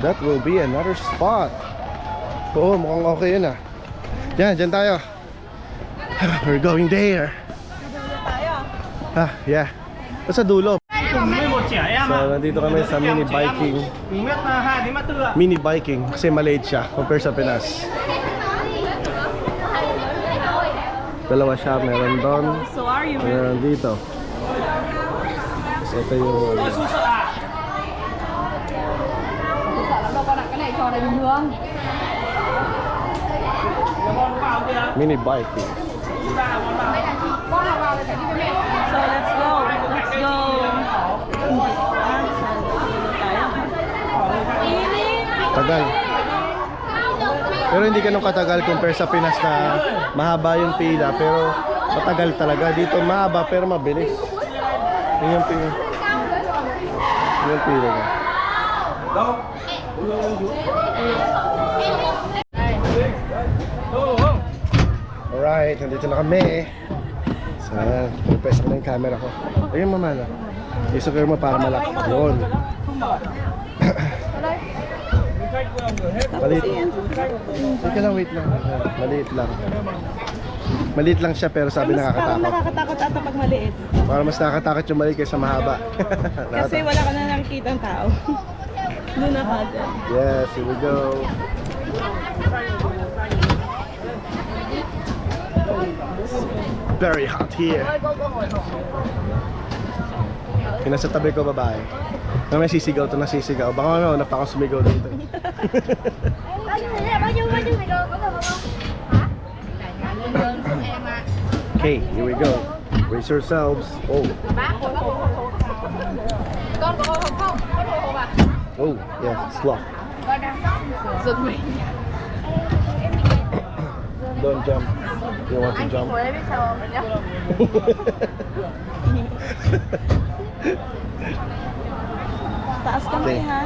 That will be another spot. Oo, mukhang okay yun ah. Yan, dyan tayo. We're going there. Ah, yeah. Sa dulo. So, nandito kami sa mini biking. Mini biking kasi maliit siya compare sa Pinas. Dalawa siya, meron doon. So are you? Meron dito. So, ito yung mini biking. So let's go. Let's go. Tagal. Pero hindi ganun katagal compare sa Pinas na mahaba yung pila pero matagal talaga. Dito mahaba pero mabilis. Yun yung pila. Yun yung pila niya. Alright, nandito na kami. So, press ko na yung camera ko. Ayun mama na. Isukir mo para malaki. Yun. Maliit. Teka lang, wait lang. Maliit lang. Maliit lang siya pero sabi Parang nakakatakot. nakakatakot ata pag maliit. Para mas nakakatakot yung maliit kaysa mahaba. Kasi wala ka na nakikita ng tao. Doon na ka dyan. Yes, here we go. Very hot here. Yung nasa tabi ko babae. Na may sisigaw to, nasisigaw. Baka ano, napaka sumigaw dito. Okay, here we go. Brace yourselves. Oh. Oh, yeah, slow. Don't jump. You want to jump? Taas kamay Okay. ha.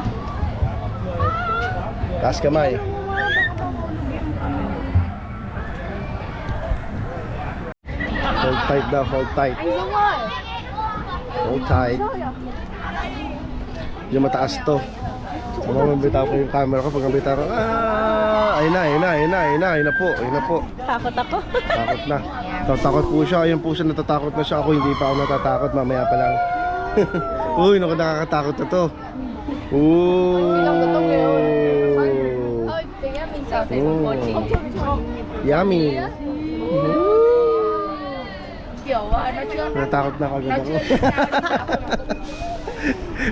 Taas kamay. Hold tight daw, hold tight. Hold tight. Yung mataas to. Kung mabitaw ko yung camera ko, pag mabitaw ko, ayun na po. Takot ako. Takot na. Tatakot po siya, ayun po siya, natatakot na siya. Ako hindi pa ako natatakot, mamaya pa lang. Uy, naku, nakakatakot na to. Yummy. Natakot na kagad ako.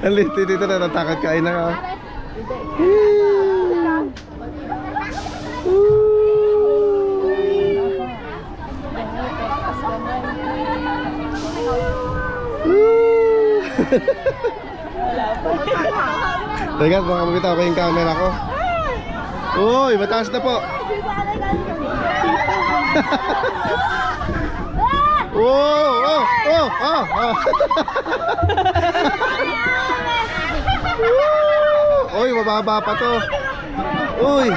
Ang lit dito, natatakot ka. Ay na. Teka, baka mabitaw ko yung camera ko. Uy, mataas na po. Uy, mababa pa to. Uy.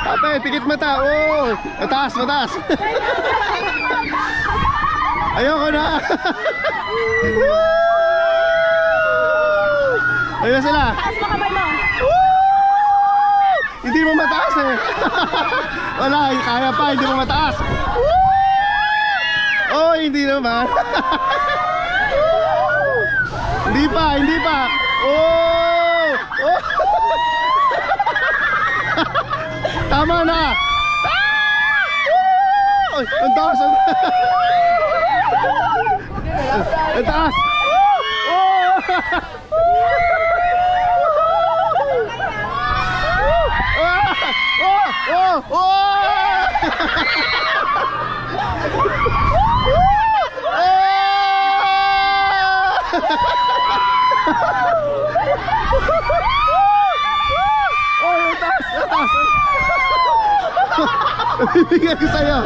Ate, pikit mata. Mataas. Ayoko na. Ayun na sila. Taas mo kamay mo. Hindi mo mataas eh. Wala, kaya pa, hindi mo mataas. Hindi naman. Hindi pa. Tama na. Ang taas. Ang taas. Bibigyan ko sa'yo.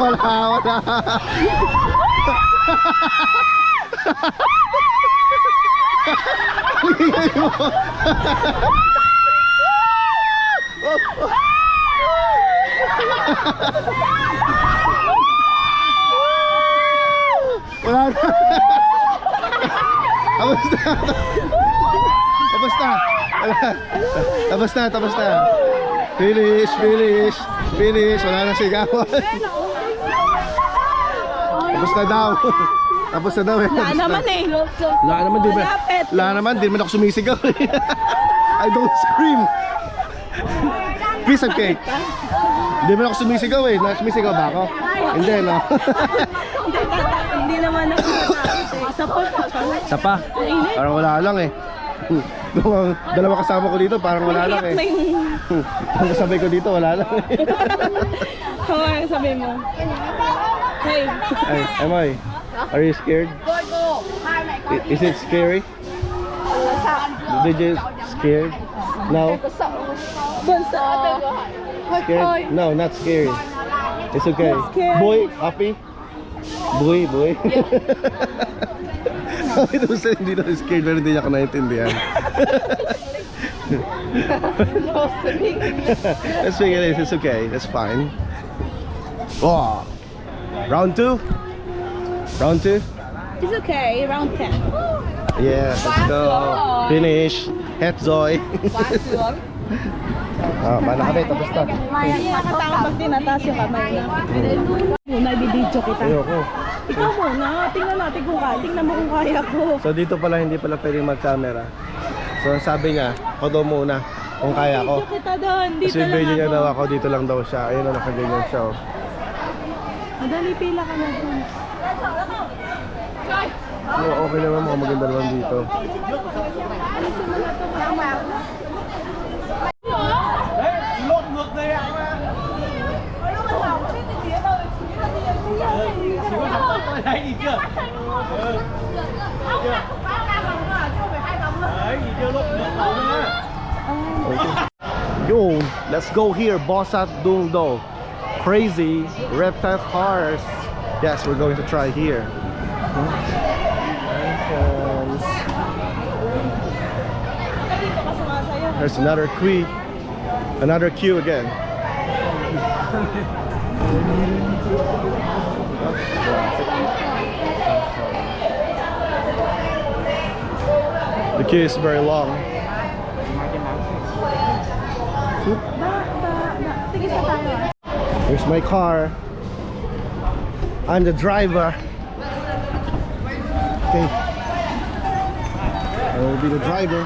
Wala. Bibigyan mo. Wala na. Tapos na. Finish. Wala na sigawan. Tapos na daw. Wala naman eh. Wala naman, di man ako sumisigaw. I don't scream. Piece of cake. Di man ako sumisigaw eh. Sumisigaw ba ako? Hindi, no? Hindi naman ako natakot eh. Isa pa. Parang wala lang eh. Nung dalawa kasama ko dito, parang wala lang eh. Ang kasabay ko dito, wala lang eh. Ano sabi mo? Hey. Ay, Amoy, are you scared? Is it scary? Did you scared? No? Scared? No, not scary. It's okay. Boy, happy? Boy. Ito sa hindi na scared pero hindi niya ako naiintindihan. Let's figure this, it's okay, that's fine. Round 2? It's okay, round 10. Yeah, let's go. Finish. Het Zoy. Paano kami? Tapos na. Hindi nakatawa pag tinataas yung kamay na. Muna, ibididyo kita. Ayoko. Ikaw muna, tingnan natin kung kaya. Tingnan mo kung kaya ko. So dito pala hindi pala pwedeng mag-camera. So sabi niya, ako daw muna kung kaya ko. Ibidyo kita doon. Dito Kasi lang video niya ako. daw ako, dito lang daw siya. Ayun na, nakaganyan siya. Madali, pila ka na doon. Okay naman, mga maganda naman dito. Yun. Let's go here, Bosat Dungdo. Crazy reptile cars. Yes, we're going to try here. Entrance. Dito ka sumasayaw. There's another queue. Another queue again. The queue is very long. Tigis na tayo ah. Here's my car. I'm the driver. Okay. I will be the driver.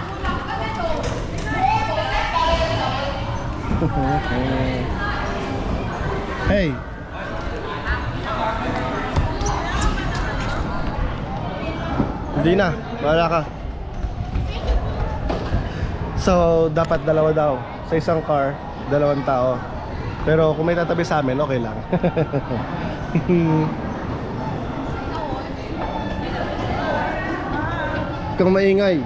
Hey. Hindi na. Wala ka. So, dapat dalawa daw. Sa isang car, dalawang tao. Pero kung may tatabi sa amin, okay lang. Kung maingay.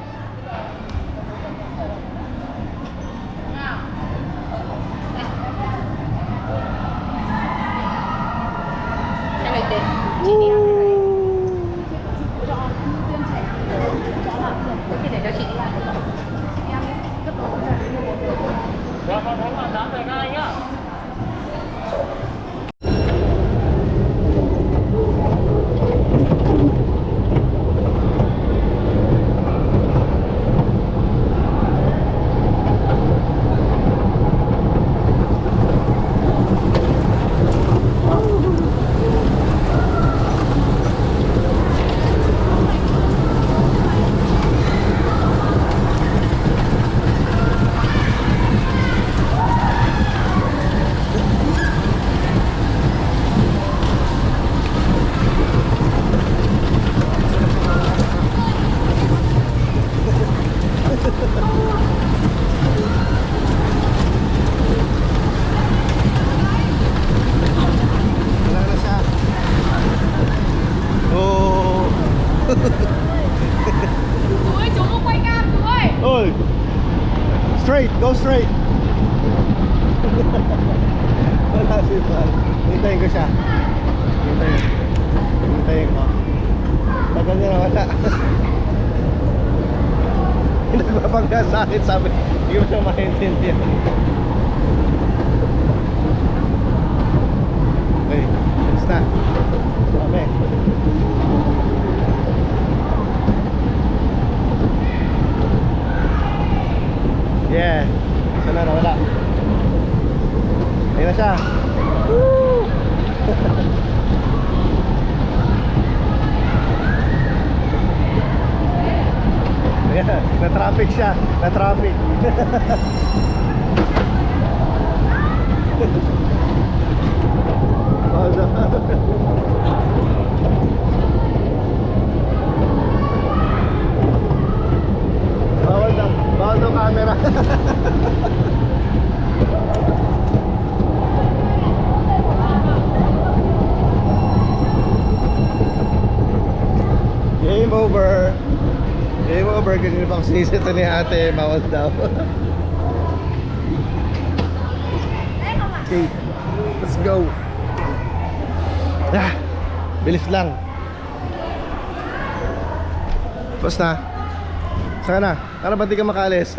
Oi! Straight! Go straight! Wala si Juan. Hintayin ko siya. Hintayin ko. Tagal niya na wala. Nagbabangga sa akin, sabi. Hindi ko siya maintindihan. Okay, it's na. Sabi. Yeah. Sana na wala. Ayun na siya. Woo! Yeah, na-traffic siya. Na-traffic. Oh, no. Bawal daw camera. Game over. Game over. Ganyan pa ako sinisita ni ate. Bawal daw. Okay, let's go. Ah, bilis lang. Basta saka na, para ba di ka makaalis?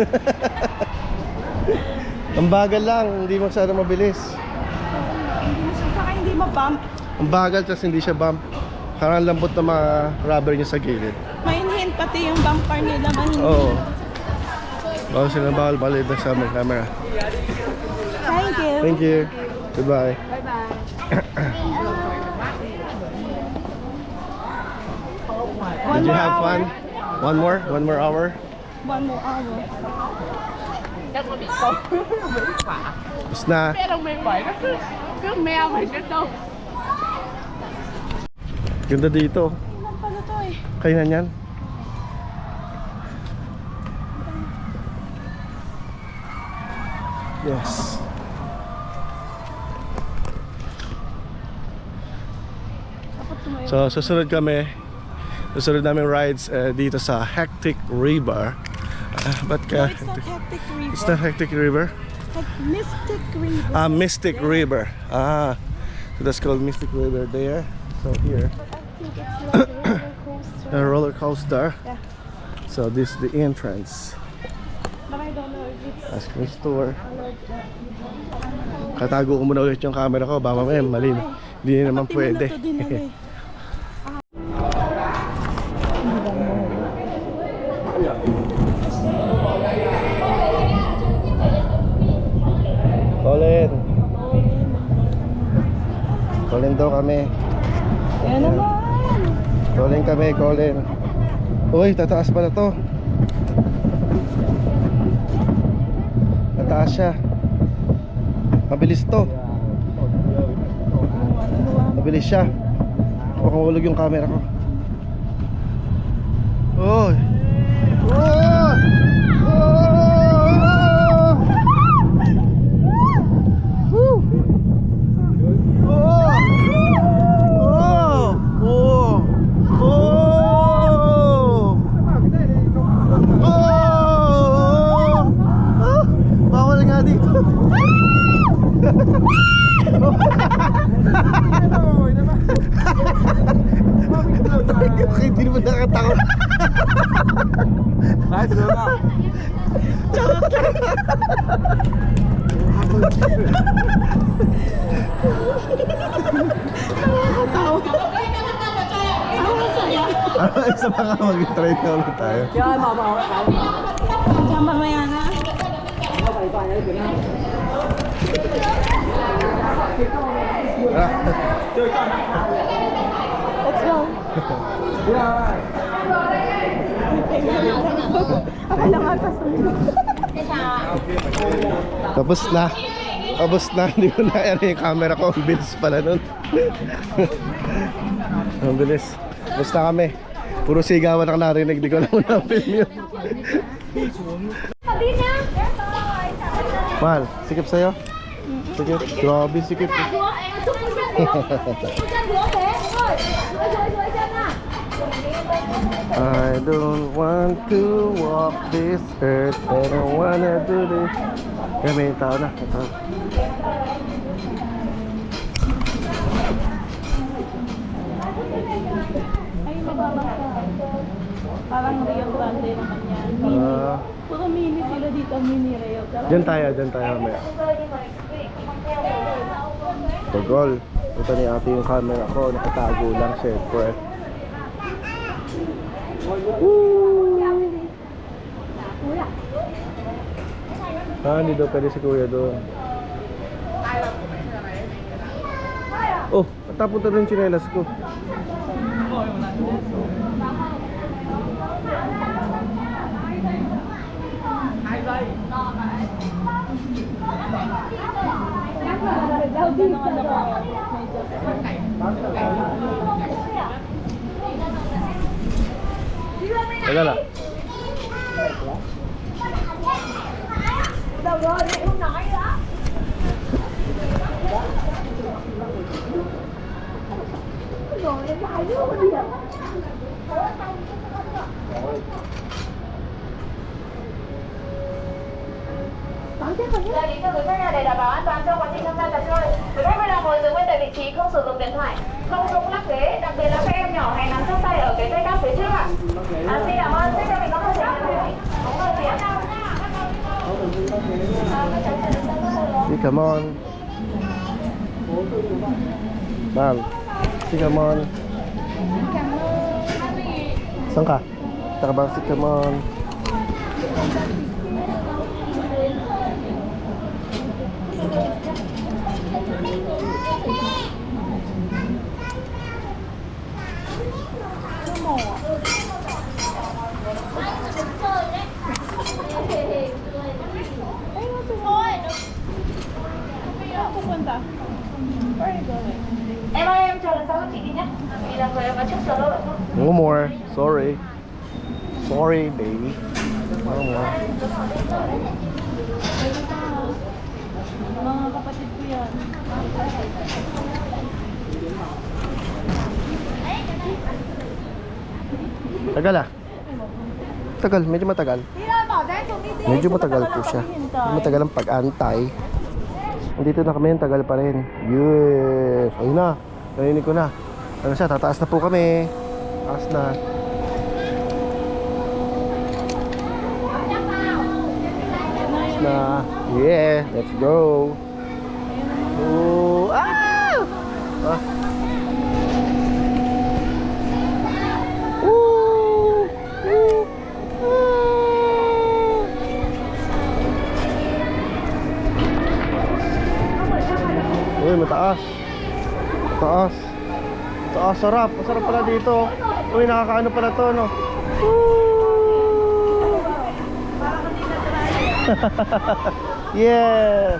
Ang bagal lang, hindi masyado mabilis. Saka hindi ma-bump. Ang bagal kasi hindi siya bump. Parang lambot na mga rubber niya sa gilid. Mainhin pati yung bumper nila. Mainhin. Oo. Bawal sila bawal ito sa camera. Thank you. Thank you. Goodbye. Did you have fun? One more hour? 1 more hour. Tapos na. Ganda dito. Ilan pala to eh? Kainan yan. Yes. So susunod kami. Susunod namin rides dito sa Hectic River. No, it's not Hectic River. It's not Hectic River. Like Mystic River. Mystic River. So that's called Mystic River there. So here, I think it's like a roller coaster. a roller coaster. Yeah. So this is the entrance. But I don't know if it's Ice cream store. Katago ko muna ulit yung camera ko. Baka mamaya mali na. Hindi na naman pwede. Colin. Colin daw kami. Yan naman. Colin kami, Colin. Uy, tataas pala to. Tataas siya. Mabilis to. Mabilis siya. Baka mahulog yung camera ko. Uy. Oh! Bawal nga dito. Hindi naman nakatakot. Isa pa nga mag-try na ulit tayo. Diyan mamaya na. Let's go. Ako lang ata sunod. Tapos na. Tapos na. Hindi ko na ano yung camera ko. Ang bilis pala nun. Ang bilis. Basta kami. Puro sigawan ang narinig. Di ko na muna film yun. Mahal, sikip sa'yo? Sikip? Grabe sikip. I don't want to walk this earth. I don't wanna do this. Kaya may tao na. May tao. Ay, mababasa. Parang Rio Grande naman yan. Puro mini sila dito, mini Rio. Diyan tayo mamaya. Togol. Ito ni ate yung camera ko. Nakatago lang, syempre. Hindi daw pwede si kuya doon. Oh, tapunta rin yung tsinelas ko. Teka lang. Đại lý cho người khách nhà để đảm bảo an toàn cho quá trình tham gia trò chơi. Quý khách vui lòng ngồi giữ nguyên tại vị trí, không sử dụng điện thoại, không rung lắc ghế, đặc biệt là các em nhỏ hãy nắm chắc tay ở cái dây cáp phía trước ạ. Xin cảm ơn, xin cho mình có thể đúng rồi phía. Come on. Ma'am, come on. Saan ka? Takabang si come on. Em ơi, em chờ lần sau các chị đi nhé. Vì là người em ở trước chờ lâu rồi không? No more. Sorry. Sorry, baby. No more. Mga kapatid ko yan. Tagal ah. Tagal, medyo matagal. Tira mo! Medyo matagal po siya. Matagal ang pag-antay. Nandito na kami, ang tagal pa rin. Yes! Ayun na, narinig ko na. Ano siya, tataas na po kami. Taas na. Taas na. Yeah, let's go. Oh, ah! Ah. Woo! Woo! Uy, mataas. Taas. Taas, sarap. Masarap pala dito. Uy, nakakaano pala to, no? Yes.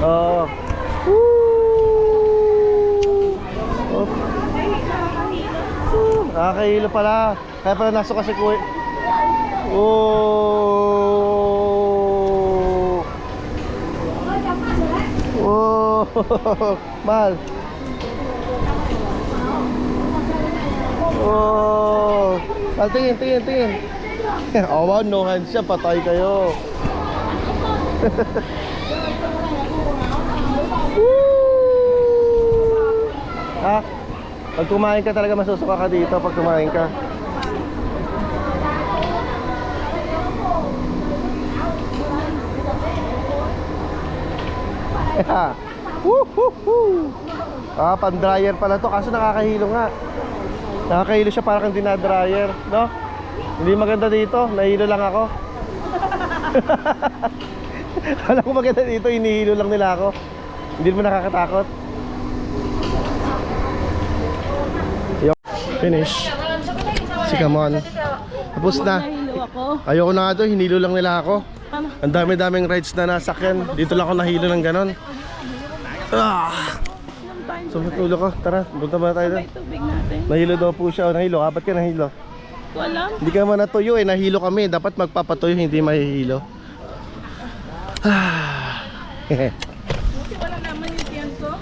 Oh. Oh. Nakakahilo pala. Kaya pala naso kasi kuwi. Oh. Oh. Mahal. Oh. Mahal, tingin. Awan, no hands siya. Patay kayo. Ha? Pag kumain ka talaga masusuka ka dito pag kumain ka. Woohoo! Ah, pan-dryer pala to kaso nakakahilo nga. Nakakahilo siya parang kang dinadryer, no? Hindi maganda dito, nahilo lang ako. Alam ko maganda dito, inihilo lang nila ako. Hindi mo nakakatakot. Finish. Si Kamon. Tapos na. Ayoko na nga doon, hinilo lang nila ako. Ang dami-daming rides na nasakyan. Dito lang ako nahilo ng ganon. So matulog ko. Tara, punta ba tayo doon? Nahilo daw po siya. Nahilo ka? Ba't ka nahilo? Hindi ka man natuyo eh. Nahilo kami. Dapat magpapatuyo, hindi mahihilo. Wala naman yung tiyan ko.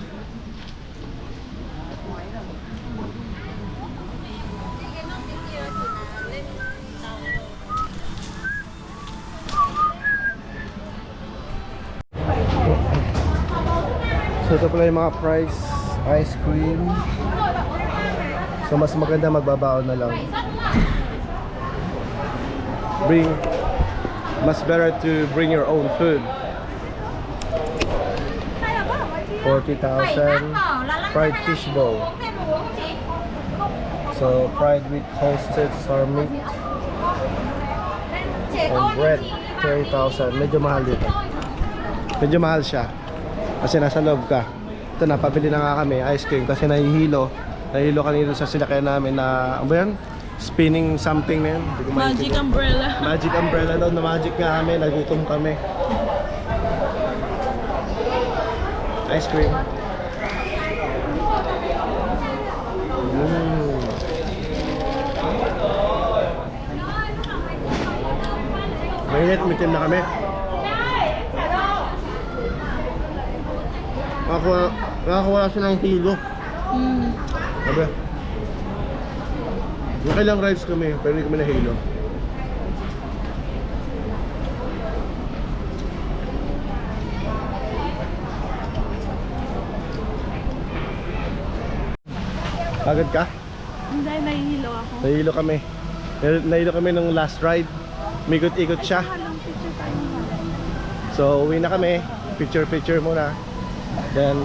So ito pala yung mga price ice cream. So mas maganda magbabaon na lang. Much better to bring your own food. 40,000 fried fish bowl. So fried with toasted sour meat and bread 30,000. Medyo mahal dito. Medyo mahal siya kasi nasa loob ka. Ito na, pabili na nga kami ice cream kasi nahihilo kanina sa sinakyan namin na ano ba yan? Spinning something na yan. Magic umbrella. Magic umbrella daw, na magic nga kami, nagutom kami. Ice cream. Mainit, mitim na kami. Nakakuha siya ng hilo. Sabi, nakailang rides kami, pero hindi kami nahilo. Pagod ka? Hindi, nahihilo ako. Nahilo kami. Nahilo kami nung last ride. Mikot-ikot siya. So uwi na kami. Picture muna. Then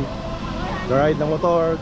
the ride ng motor.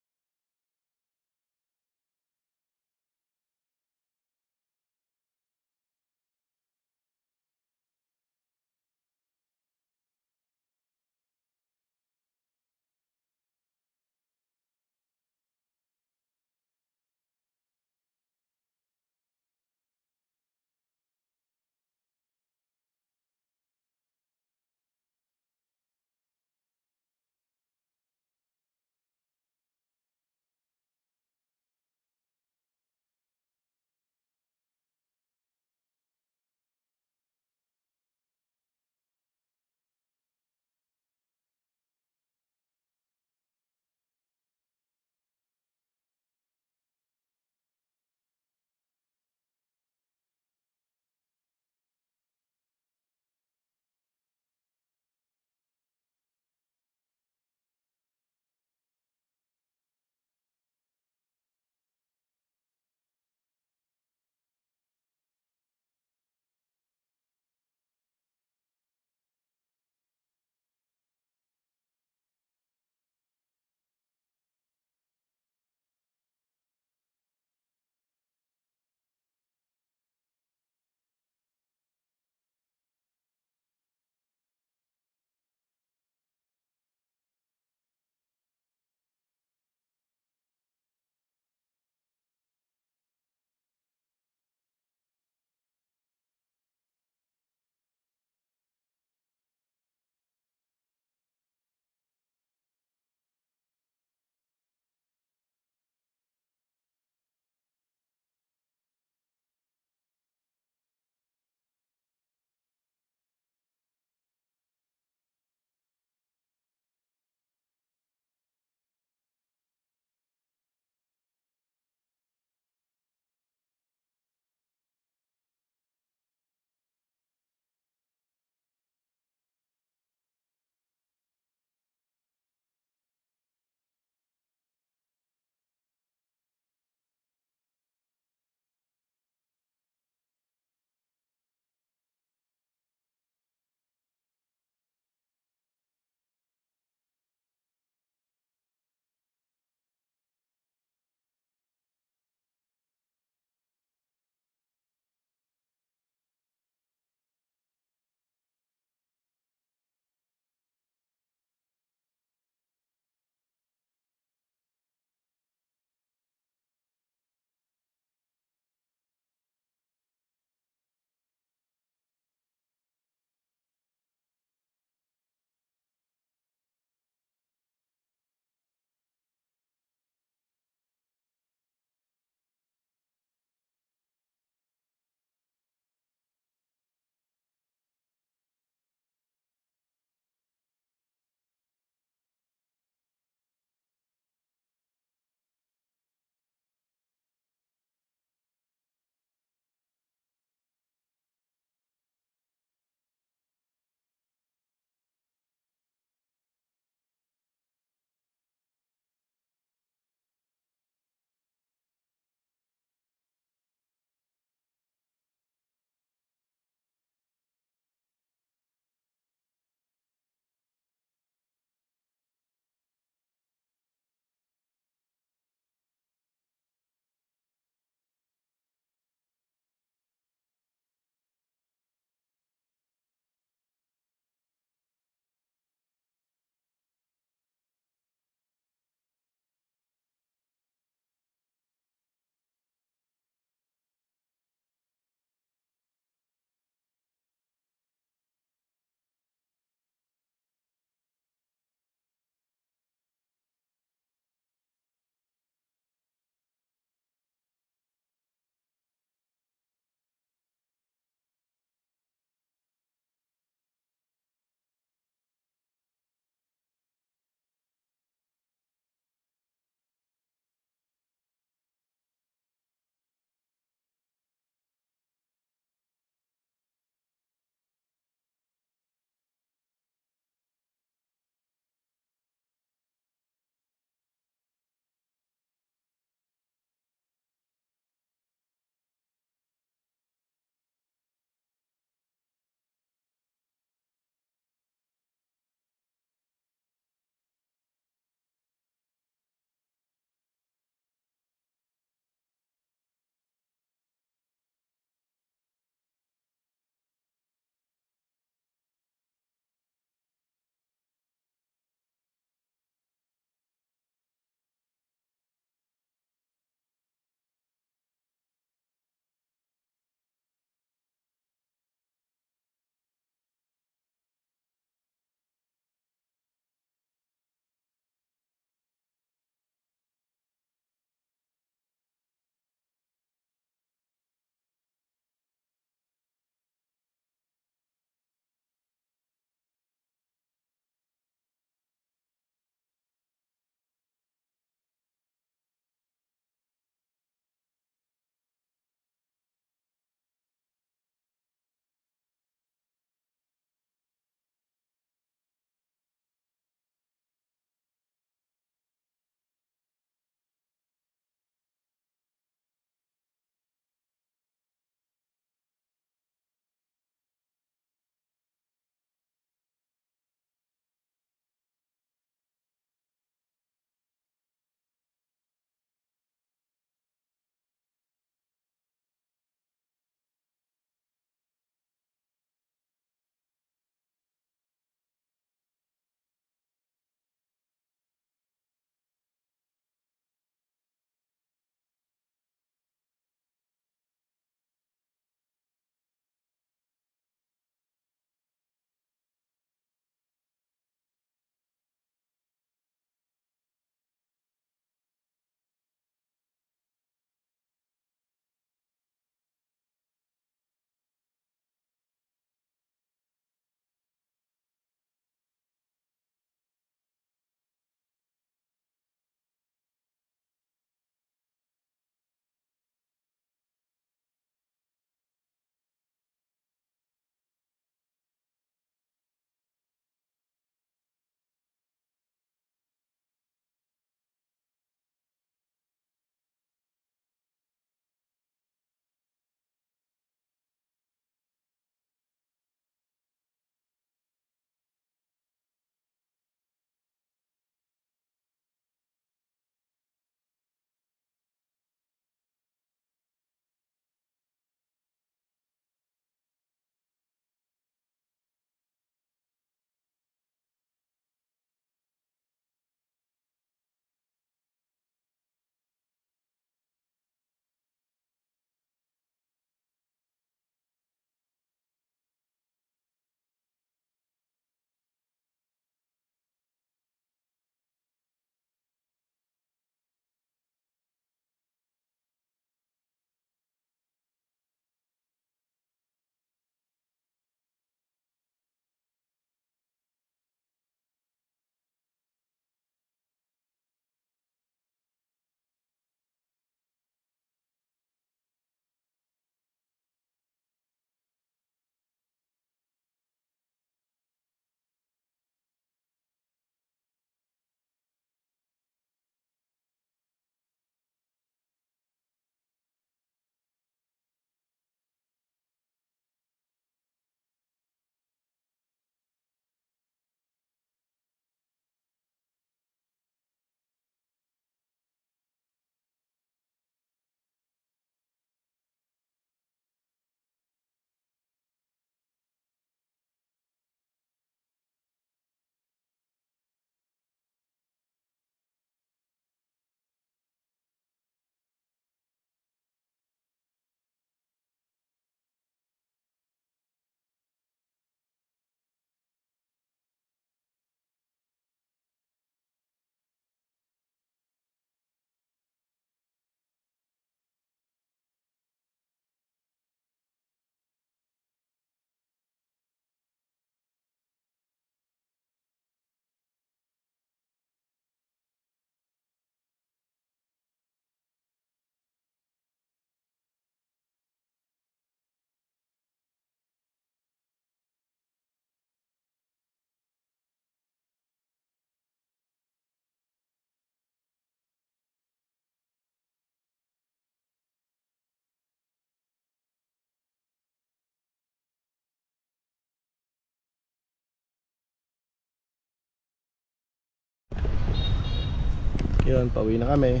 Yun, pauwi na kami.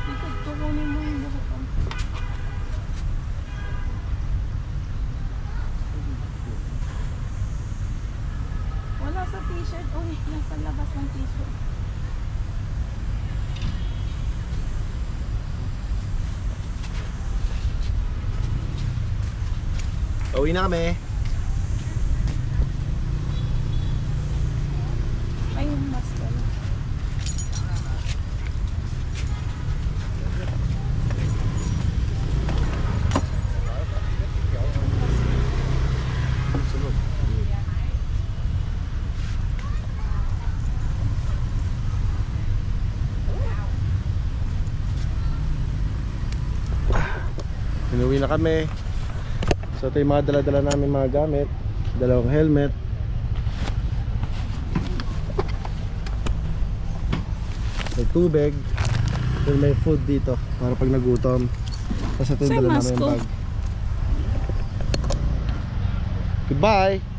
Ikot ko kunin mo yung buhok ko. Wala sa t-shirt. Uy, nasa labas ng t-shirt. Pauwi na kami. Ay, yung mask ko. Inuwi na kami. So ito yung mga dala-dala namin mga gamit. Dalawang helmet. May tubig. Then may food dito para pag nagutom. Tapos ito yung Saan dala mask namin ko? bag. Goodbye!